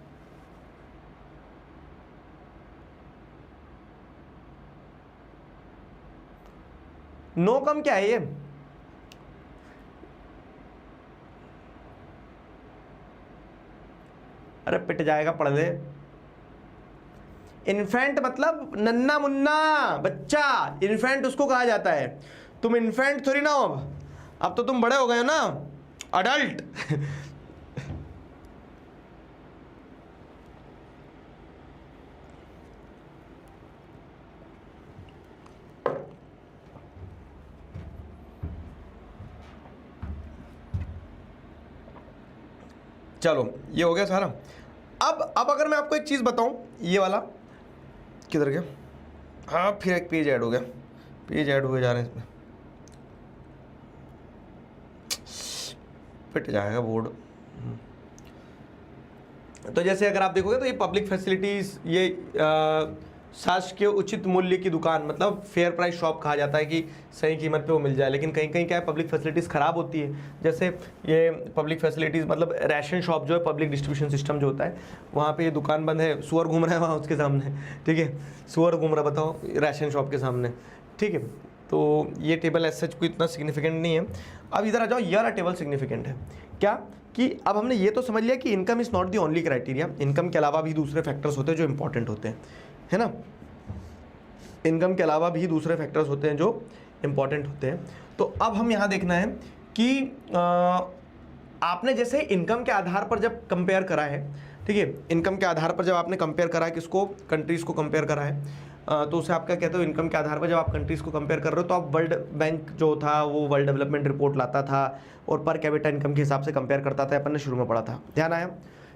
नो कम क्या है ये? अरे पिट जाएगा, पढ़ ले। इन्फेंट मतलब नन्ना मुन्ना बच्चा, इन्फेंट उसको कहा जाता है। तुम इन्फेंट थोड़ी ना हो, अब तो तुम बड़े हो गए हो ना, अडल्ट। चलो ये हो गया सारा। अब अगर मैं आपको एक चीज़ बताऊं, ये वाला किधर गया? हाँ, फिर एक पेज ऐड हो गया, पेज ऐड हुए जा रहे हैं इसमें, पिट जाएगा बोर्ड। तो जैसे अगर आप देखोगे तो ये पब्लिक फैसिलिटीज़, ये शासकीय उचित मूल्य की दुकान, मतलब फेयर प्राइस शॉप कहा जाता है कि सही कीमत पे वो मिल जाए। लेकिन कहीं कहीं क्या है, पब्लिक फैसिलिटीज़ ख़राब होती है। जैसे ये पब्लिक फैसिलिटीज़ मतलब राशन शॉप जो है, पब्लिक डिस्ट्रीब्यूशन सिस्टम जो होता है, वहाँ पे ये दुकान बंद है, सुअर घूम रहा है वहाँ उसके सामने, ठीक है, सुअर घूम रहा, बताओ, राशन शॉप के सामने, ठीक है। तो ये टेबल एज सच कोई इतना सिग्निफिकेंट नहीं है। अब इधर आ जाओ, ये वाला टेबल सिग्निफिकेंट है। क्या कि अब हमने ये तो समझ लिया कि income is not the only criteria, income के अलावा भी दूसरे फैक्टर्स होते हैं जो इंपॉर्टेंट होते हैं, है ना। इनकम के अलावा भी दूसरे फैक्टर्स होते हैं जो इंपॉर्टेंट होते हैं। तो अब हम यहाँ देखना है कि आपने जैसे इनकम के आधार पर जब कंपेयर करा है, ठीक है, इनकम के आधार पर जब आपने कंपेयर करा है, किसको, कंट्रीज़ को कंपेयर करा है, तो उसे आप क्या कहते हो, इनकम के आधार पर जब आप कंट्रीज़ को कंपेयर कर रहे हो तो आप वर्ल्ड बैंक जो था वो वर्ल्ड डेवलपमेंट रिपोर्ट लाता था और पर कैपिटा इनकम के हिसाब से कंपेयर करता था। अपन ने शुरू में पढ़ा था, ध्यान आया?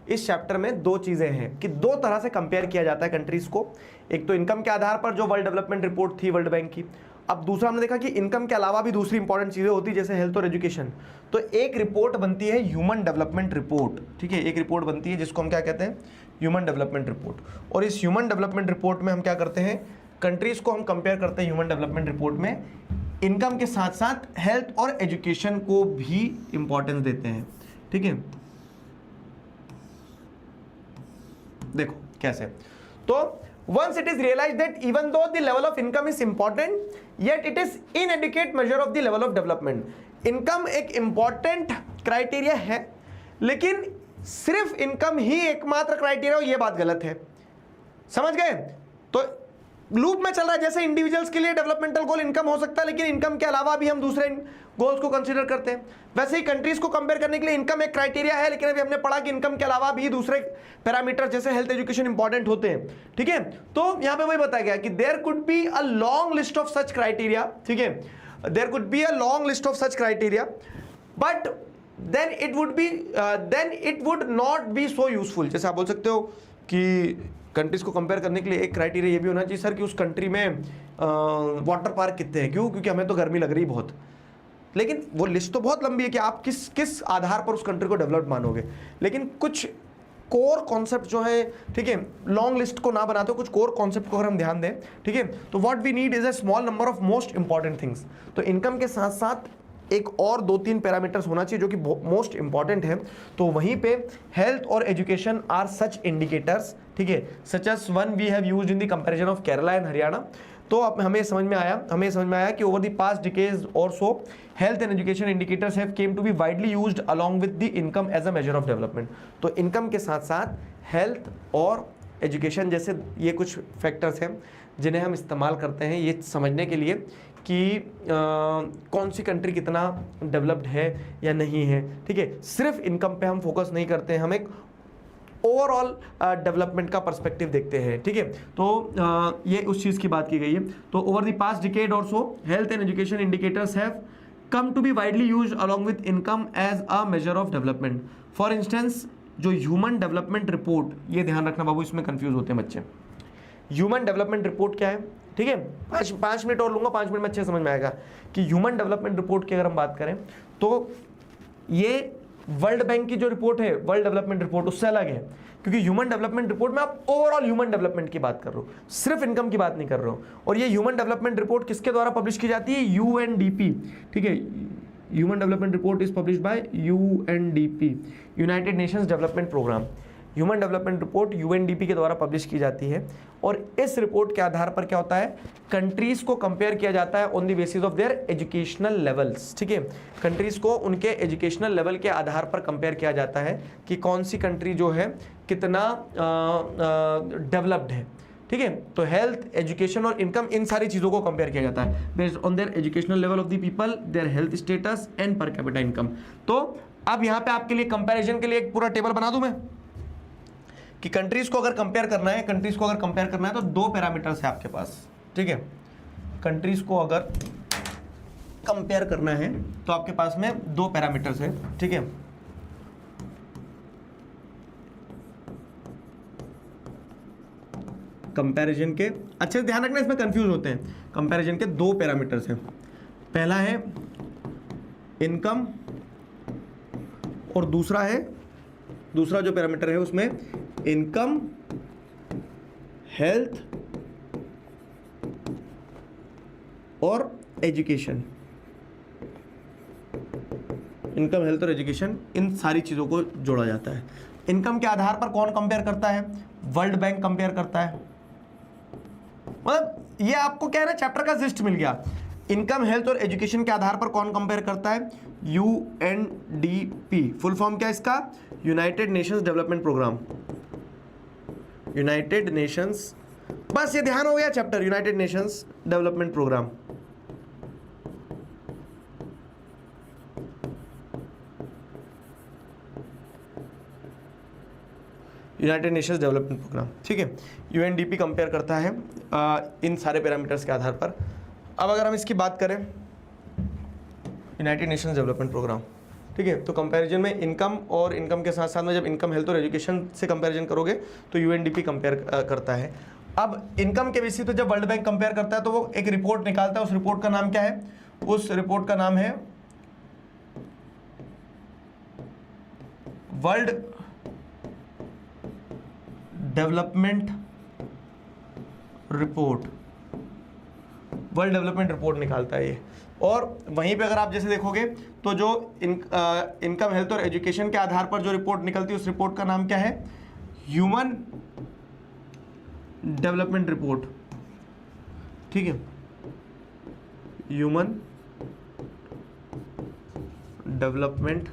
इस चैप्टर में दो चीज़ें हैं कि दो तरह से कंपेयर किया जाता है कंट्रीज़ को। एक तो इनकम के आधार पर जो वर्ल्ड डेवलपमेंट रिपोर्ट थी वर्ल्ड बैंक की। अब दूसरा हमने देखा कि इनकम के अलावा भी दूसरी इंपॉर्टेंट चीज़ें होती जैसे हेल्थ और एजुकेशन। तो एक रिपोर्ट बनती है ह्यूमन डेवलपमेंट रिपोर्ट, ठीक है, एक रिपोर्ट बनती है जिसको हम क्या कहते हैं, ह्यूमन डेवलपमेंट रिपोर्ट। और इस ह्यूमन डेवलपमेंट रिपोर्ट में हम क्या करते हैं, कंट्रीज़ को हम कंपेयर करते हैं ह्यूमन डेवलपमेंट रिपोर्ट में, इनकम के साथ साथ हेल्थ और एजुकेशन को भी इंपॉर्टेंस देते हैं, ठीक है। देखो कैसे, तो once it is realized that even though the level of income is important, yet it is inadequate measure of the level of development. Income एक इंपॉर्टेंट क्राइटेरिया है, लेकिन सिर्फ इनकम ही एकमात्र क्राइटेरिया हो, ये बात गलत है। समझ गए? तो लूप में चल रहा है, जैसे इंडिविजुअल्स के लिए डेवलपमेंटल गोल इनकम हो सकता है, लेकिन इनकम के अलावा भी हम दूसरे गोल्स को कंसीडर करते हैं। वैसे ही कंट्रीज को कंपेयर करने के लिए इनकम एक क्राइटेरिया है, लेकिन अभी हमने पढ़ा कि इनकम के अलावा भी दूसरे पैरामीटर जैसे हेल्थ एजुकेशन इंपॉर्टेंट होते हैं, ठीक है। तो यहां पे वही बताया गया कि there could be a long list of such criteria, ठीक है, there could be a long list of such criteria, but then it would not be so useful. जैसे आप बोल सकते हो कि कंट्रीज को कंपेयर करने के लिए एक क्राइटेरिया ये भी होना चाहिए सर कि उस कंट्री में वाटर पार्क कितने हैं, क्यों, क्योंकि हमें तो गर्मी लग रही बहुत। लेकिन वो लिस्ट तो बहुत लंबी है कि आप किस आधार पर उस कंट्री को डेवलप्ड मानोगे। लेकिन कुछ कोर कॉन्सेप्ट जो है, ठीक है, लॉन्ग लिस्ट को ना बनाते हो, कुछ कोर कॉन्सेप्ट को अगर हम ध्यान दें, ठीक है, तो what we need is a small number of most important things. तो इनकम के साथ साथ एक और 2-3 पैरामीटर्स होना चाहिए जो कि मोस्ट इंपॉर्टेंट है। तो वहीं पे हेल्थ और एजुकेशन आर सच इंडिकेटर्स, ठीक है, such as one we have used in the comparison of Kerala and Haryana. तो अब हमें समझ में आया कि ओवर द पास्ट डिकेड्स और so health and education indicators have come to be widely used along with the income as a measure of development. तो इनकम के साथ साथ हेल्थ और एजुकेशन जैसे ये कुछ फैक्टर्स हैं जिन्हें हम इस्तेमाल करते हैं ये समझने के लिए कि कौन सी कंट्री कितना डेवलप्ड है या नहीं है, ठीक है। सिर्फ इनकम पे हम फोकस नहीं करते हैं, हम एक ओवरऑल डेवलपमेंट का पर्सपेक्टिव देखते हैं, ठीक है। तो ये उस चीज़ की बात की गई है। तो ओवर द पास्ट डिकेड और so health and education indicators have come to be widely used along with income as a measure of development. For instance, जो ह्यूमन डेवलपमेंट रिपोर्ट, ये ध्यान रखना बाबू, इसमें कंफ्यूज होते हैं बच्चे। ह्यूमन डेवलपमेंट रिपोर्ट क्या है, ठीक है, 5 मिनट और लूंगा, 5 मिनट में अच्छे समझ में आएगा कि ह्यूमन डेवलपमेंट रिपोर्ट की अगर हम बात करें तो ये वर्ल्ड बैंक की जो रिपोर्ट है, वर्ल्ड डेवलपमेंट रिपोर्ट, उससे अलग है। क्योंकि ह्यूमन डेवलपमेंट रिपोर्ट में आप ओवरऑल ह्यूमन डेवलपमेंट की बात कर रहे हो, सिर्फ इनकम की बात नहीं कर रहे हो। और ये ह्यूमन डेवलपमेंट रिपोर्ट किसके द्वारा पब्लिश की जाती है, यूएनडीपी, ठीक है। Human development report is published by UNDP, United Nations Development Programme. Human development report UNDP के द्वारा पब्लिश की जाती है और इस रिपोर्ट के आधार पर क्या होता है, कंट्रीज को कंपेयर किया जाता है on the basis of their educational levels, ठीक है। कंट्रीज को उनके एजुकेशनल लेवल के आधार पर कंपेयर किया जाता है कि कौन सी कंट्री जो है कितना डेवलप्ड है, ठीक है। तो हेल्थ, एजुकेशन और इनकम, इन सारी चीज़ों को कंपेयर किया जाता है based on their educational level of the people, their health status and पर कैपिटा इनकम। तो अब यहाँ पे आपके लिए कंपैरिजन के लिए एक पूरा टेबल बना दूं मैं कि कंट्रीज को अगर कंपेयर करना है, तो 2 पैरामीटर्स है आपके पास, ठीक है। कंट्रीज को अगर कंपेयर करना है तो आपके पास में 2 पैरामीटर्स है, ठीक है। कंपैरिजन के, अच्छे से ध्यान रखना, इसमें कंफ्यूज होते हैं। कंपैरिजन के 2 पैरामीटर्स हैं, पहला है इनकम और दूसरा जो पैरामीटर है उसमें इनकम, हेल्थ और एजुकेशन। इनकम, हेल्थ और एजुकेशन, इन सारी चीजों को जोड़ा जाता है। इनकम के आधार पर कौन कंपेयर करता है, वर्ल्ड बैंक कंपेयर करता है। मतलब ये आपको क्या है ना, चैप्टर का जिस्ट मिल गया। इनकम, हेल्थ और एजुकेशन के आधार पर कौन कंपेयर करता है, यूएनडीपी। फुल फॉर्म क्या है इसका, United Nations Development Programme, United Nations, बस ये ध्यान हो गया chapter, United Nations Development Programme. United Nations Development Programme, ठीक है। यूएनडीपी कंपेयर करता है इन सारे पैरामीटर्स के आधार पर। अब अगर हम इसकी बात करें, यूनाइटेड नेशंस डेवलपमेंट प्रोग्राम, ठीक है, तो कंपैरिजन में इनकम और इनकम के साथ साथ में जब इनकम, हेल्थ और एजुकेशन से कंपैरिजन करोगे तो यूएनडीपी कंपेयर करता है। अब इनकम के बेसिस पे जब वर्ल्ड बैंक कंपेयर करता है तो वो एक रिपोर्ट निकालता है, उस रिपोर्ट का नाम क्या है, उस रिपोर्ट का नाम है world development report. World development report निकालता है ये। और वहीं पे अगर आप जैसे देखोगे तो जो इनकम, हेल्थ और एजुकेशन के आधार पर जो रिपोर्ट निकलती है उस रिपोर्ट का नाम क्या है, ह्यूमन डेवलपमेंट रिपोर्ट, ठीक है, human development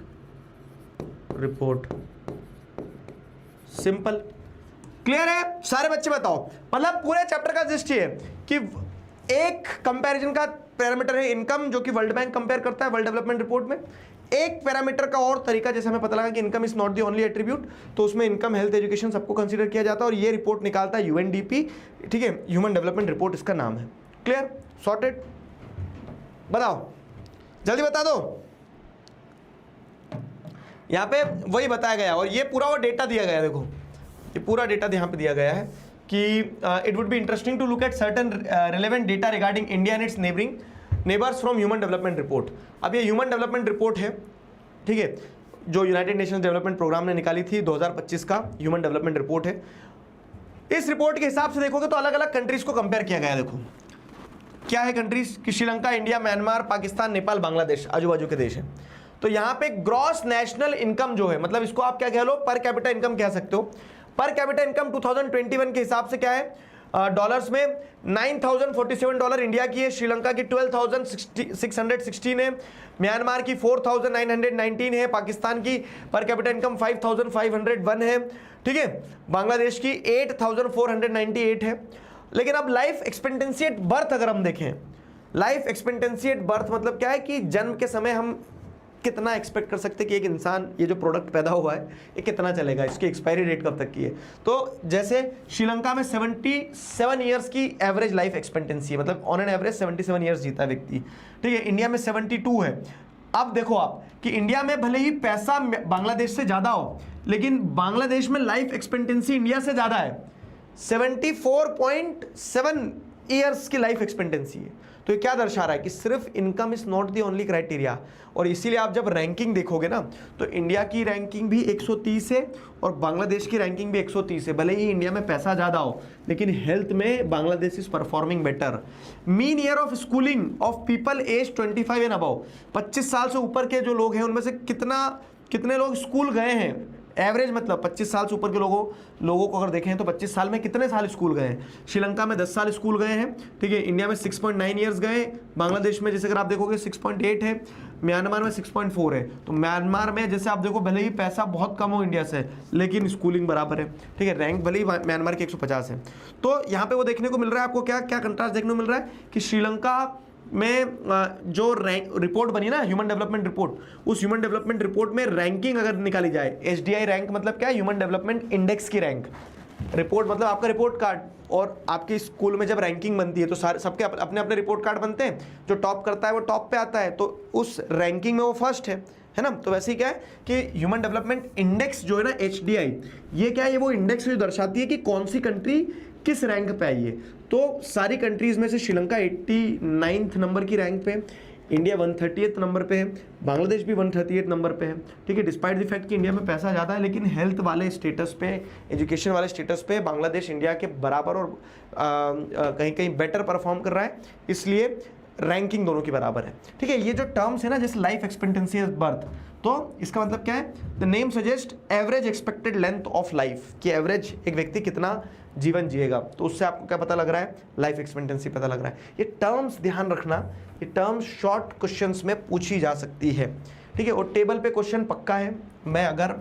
report. Simple, clear है सारे बच्चे, बताओ। मतलब पूरे चैप्टर का जिस्ट ये है कि एक कंपैरिजन का पैरामीटर है इनकम, जो कि वर्ल्ड बैंक कंपेयर करता है वर्ल्ड डेवलपमेंट रिपोर्ट में। एक पैरामीटर का और तरीका, जैसे हमें पता लगा कि income is not the only attribute, तो उसमें इनकम, हेल्थ, एजुकेशन सबको कंसीडर किया जाता है और ये रिपोर्ट निकालता है यूएनडीपी, ठीक है, ह्यूमन डेवलपमेंट रिपोर्ट इसका नाम है। Clear, sorted. बताओ, जल्दी बता दो। यहाँ पे वही बताया गया और ये पूरा वो डेटा दिया गया है, देखो ये पूरा डेटा यहाँ पे दिया गया है कि it would be interesting to look at certain relevant data regarding India and its neighbours from human development report. अब ये ह्यूमन डेवलपमेंट रिपोर्ट है, ठीक है, जो यूनाइटेड नेशंस डेवलपमेंट प्रोग्राम ने निकाली थी, 2025 का ह्यूमन डेवलपमेंट रिपोर्ट है। इस रिपोर्ट के हिसाब से देखोगे तो अलग अलग कंट्रीज को कंपेयर किया गया है। देखो क्या है कंट्रीज कि श्रीलंका, इंडिया, म्यांमार, पाकिस्तान, नेपाल, बांग्लादेश आजू बाजू के देश हैं। तो यहाँ पे ग्रॉस नेशनल इनकम जो है, मतलब इसको आप क्या कह लो, पर कैपिटा इनकम कह सकते हो। पर कैपिटा इनकम 2021 के हिसाब से क्या है, डॉलर्स में $9,047 इंडिया की है, श्रीलंका की 12,616 है, म्यांमार की 4,919 है, पाकिस्तान की पर कैपिटा इनकम 5,501 है, ठीक है, बांग्लादेश की 8,498 है। लेकिन अब लाइफ एक्सपेक्टेंसी एट बर्थ अगर हम देखें, लाइफ एक्सपेक्टेंसी एट बर्थ मतलब क्या है कि जन्म के समय हम कितना एक्सपेक्ट कर सकते हैं कि एक इंसान, ये जो प्रोडक्ट पैदा हुआ है ये कितना चलेगा, इसकी एक्सपायरी डेट कब तक की है। तो जैसे श्रीलंका में 77 ईयर्स की एवरेज लाइफ एक्सपेक्टेंसी है, मतलब ऑन एन एवरेज 77 ईयर्स जीता है व्यक्ति, ठीक है। इंडिया में 72 है। अब देखो आप कि इंडिया में भले ही पैसा बांग्लादेश से ज़्यादा हो, लेकिन बांग्लादेश में लाइफ एक्सपेक्टेंसी इंडिया से ज़्यादा है, 74.7 ईयर्स की लाइफ एक्सपेक्टेंसी है। तो ये क्या दर्शा रहा है कि सिर्फ income is not the only criteria, और इसीलिए आप जब रैंकिंग देखोगे ना तो इंडिया की रैंकिंग भी 130 है और बांग्लादेश की रैंकिंग भी 130 है। भले ही इंडिया में पैसा ज़्यादा हो, लेकिन हेल्थ में Bangladesh is performing better. Mean year of schooling of people age 25 and above, 25 साल से ऊपर के जो लोग हैं उनमें से कितने लोग स्कूल गए हैं, एवरेज मतलब 25 साल से ऊपर के लोगों को अगर देखें तो 25 साल में कितने साल स्कूल गए हैं। श्रीलंका में 10 साल स्कूल गए हैं, ठीक है, इंडिया में 6.9 ईयर्स गए, बांग्लादेश में जैसे अगर आप देखोगे 6.8 है, म्यांमार में 6.4 है। तो म्यांमार में जैसे आप देखो भले ही पैसा बहुत कम हो इंडिया से, लेकिन स्कूलिंग बराबर है, ठीक है, रैंक भले ही म्यांमार की 150 है। तो यहाँ पे वो देखने को मिल रहा है आपको, क्या कंट्रास्ट देखने को मिल रहा है कि श्रीलंका में जो रिपोर्ट बनी ना, ह्यूमन डेवलपमेंट रिपोर्ट, उस ह्यूमन डेवलपमेंट रिपोर्ट में रैंकिंग अगर निकाली जाए, HDI रैंक मतलब क्या है, ह्यूमन डेवलपमेंट इंडेक्स की रैंक, रिपोर्ट मतलब आपका रिपोर्ट कार्ड, और आपके स्कूल में जब रैंकिंग बनती है तो सारे सबके अपने अपने रिपोर्ट कार्ड बनते हैं, जो टॉप करता है वो टॉप पे आता है, तो उस रैंकिंग में वो फर्स्ट है ना। तो वैसे ही क्या है कि ह्यूमन डेवलपमेंट इंडेक्स जो है ना, HDI, ये क्या है, ये वो इंडेक्स जो दर्शाती है कि कौन सी कंट्री किस रैंक पे आई है। तो सारी कंट्रीज में से श्रीलंका 89 नंबर की रैंक पे, इंडिया 130 नंबर पे है, बांग्लादेश भी 138 नंबर पे है, ठीक है। डिस्पाइट द फैक्ट कि इंडिया में पैसा ज़्यादा है, लेकिन हेल्थ वाले स्टेटस पे, एजुकेशन वाले स्टेटस पे बांग्लादेश इंडिया के बराबर और कहीं कहीं बेटर परफॉर्म कर रहा है, इसलिए रैंकिंग दोनों की बराबर है, ठीक है। ये जो टर्म्स है ना, जैसे लाइफ एक्सपेक्टेंसी एट बर्थ, तो इसका मतलब क्या है, the name suggest average expected length of life, कि एवरेज एक व्यक्ति कितना जीवन जिएगा, तो उससे आपको क्या पता लग रहा है, लाइफ एक्सपेक्टेंसी पता लग रहा है। ये टर्म्स ध्यान रखना, ये टर्म्स शॉर्ट क्वेश्चंस में पूछी जा सकती है, ठीक है। और टेबल पे क्वेश्चन पक्का है, मैं अगर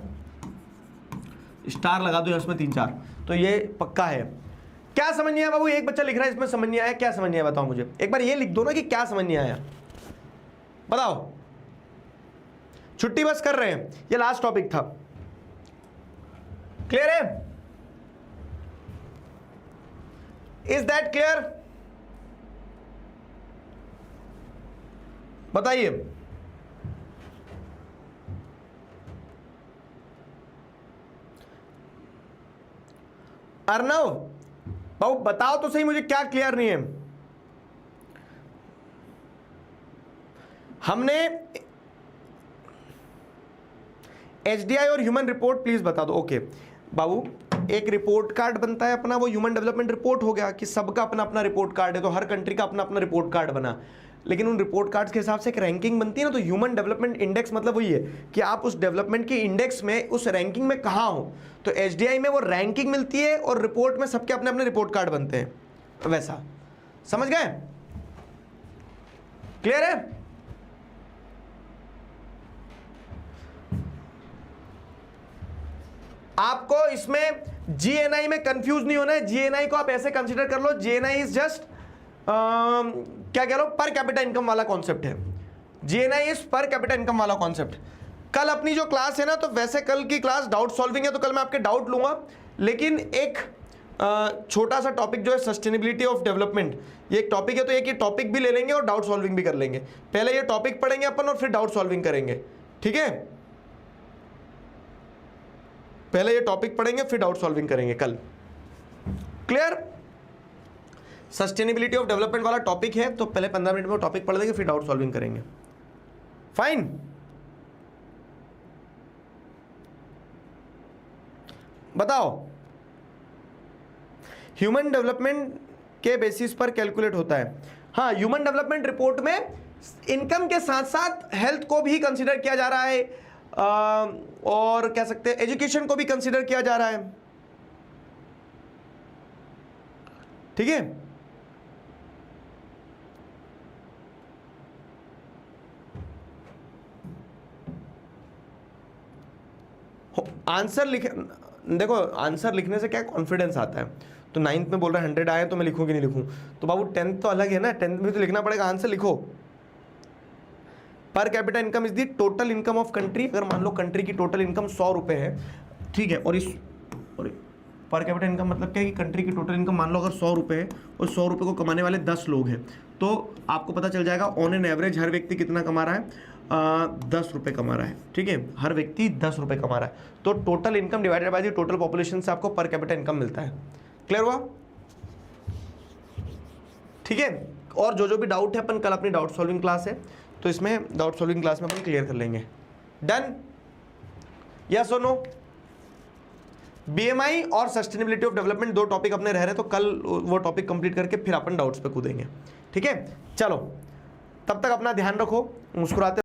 स्टार लगा दूं इसमें 3-4 तो ये पक्का है। क्या समझ नहीं आया बाबू, एक बच्चा लिख रहा है इसमें समझ नहीं आया, क्या समझ नहीं आया बताओ मुझे, एक बार ये लिख दो ना कि क्या समझ नहीं आया, बताओ। छुट्टी बस कर रहे हैं, ये लास्ट टॉपिक था, क्लियर है? Is that clear? बताइए। अर्नव बाबू बताओ तो सही मुझे, क्या क्लियर नहीं है? हमने HDI और ह्यूमन रिपोर्ट प्लीज बता दो। ओके बाबू, एक रिपोर्ट कार्ड बनता है अपना, वो ह्यूमन डेवलपमेंट रिपोर्ट हो गया कि सबका अपना अपना रिपोर्ट कार्ड है, तो हर कंट्री का अपना अपना रिपोर्ट कार्ड बना, लेकिन उन रिपोर्ट कार्ड्स के हिसाब से एक रैंकिंग बनती है ना। तो ह्यूमन डेवलपमेंट इंडेक्स मतलब वही है कि आप उस डेवलपमेंट के इंडेक्स में, उस रैंकिंग में कहाँ हो। तो HDI में वो रैंकिंग मिलती है और रिपोर्ट में सबके अपने अपने रिपोर्ट कार्ड बनते हैं, तो वैसा समझ गए? क्लियर है? आपको इसमें GNI में कंफ्यूज नहीं होना है। GNI को आप ऐसे कंसीडर कर लो, GNI इज जस्ट क्या कह लो, पर कैपिटा इनकम वाला कॉन्सेप्ट है। GNI इज पर कैपिटा इनकम वाला कॉन्सेप्ट। कल अपनी जो क्लास है ना, तो वैसे कल की क्लास डाउट सॉल्विंग है, तो कल मैं आपके डाउट लूंगा, लेकिन एक छोटा सा टॉपिक जो है सस्टेनेबिलिटी ऑफ डेवलपमेंट, ये एक टॉपिक है, तो एक ये टॉपिक भी ले लेंगे और डाउट सॉल्विंग भी कर लेंगे। पहले ये टॉपिक पढ़ेंगे अपन और फिर डाउट सॉल्विंग करेंगे, ठीक है? पहले ये टॉपिक पढ़ेंगे फिर डाउट सॉल्विंग करेंगे कल। क्लियर? सस्टेनेबिलिटी ऑफ डेवलपमेंट वाला टॉपिक है, तो पहले 15 मिनट में टॉपिक पढ़ लेंगे फिर डाउट सॉल्विंग करेंगे। फाइन? बताओ। ह्यूमन डेवलपमेंट के बेसिस पर कैलकुलेट होता है। हाँ, ह्यूमन डेवलपमेंट रिपोर्ट में इनकम के साथ साथ हेल्थ को भी कंसीडर किया जा रहा है, और कह सकते हैं एजुकेशन को भी कंसीडर किया जा रहा है। ठीक है, आंसर लिखे, देखो आंसर लिखने से क्या कॉन्फिडेंस आता है। तो 9th में बोल रहा है 100 आए तो मैं लिखूं कि नहीं लिखूं, तो बाबू 10th तो अलग है ना, 10th में तो लिखना पड़ेगा, आंसर लिखो। पर capita income is the total income of country. अगर मान लो कंट्री की टोटल इनकम 100 रुपये है, ठीक है, और पर कैपिटा इनकम मतलब क्या है कि कंट्री की टोटल इनकम मान लो अगर 100 रुपये है और 100 रुपये को कमाने वाले 10 लोग हैं, तो आपको पता चल जाएगा ऑन एन एवरेज हर व्यक्ति कितना कमा रहा है, 10 रुपये कमा रहा है। ठीक है, हर व्यक्ति 10 रुपये कमा रहा है, तो total income divided by the total population से आपको पर कैपिटा इनकम मिलता है। क्लियर हुआ? ठीक है, और जो भी डाउट है अपन कल अपनी डाउट सॉल्विंग क्लास है, तो इसमें डाउट सॉल्विंग क्लास में अपन क्लियर कर लेंगे। डन? यस और नो? बीएमआई और सस्टेनेबिलिटी ऑफ डेवलपमेंट 2 टॉपिक अपने रह रहे हैं, तो कल वो टॉपिक कंप्लीट करके फिर अपन डाउट्स पे कूदेंगे। ठीक है, चलो तब तक अपना ध्यान रखो, मुस्कुराते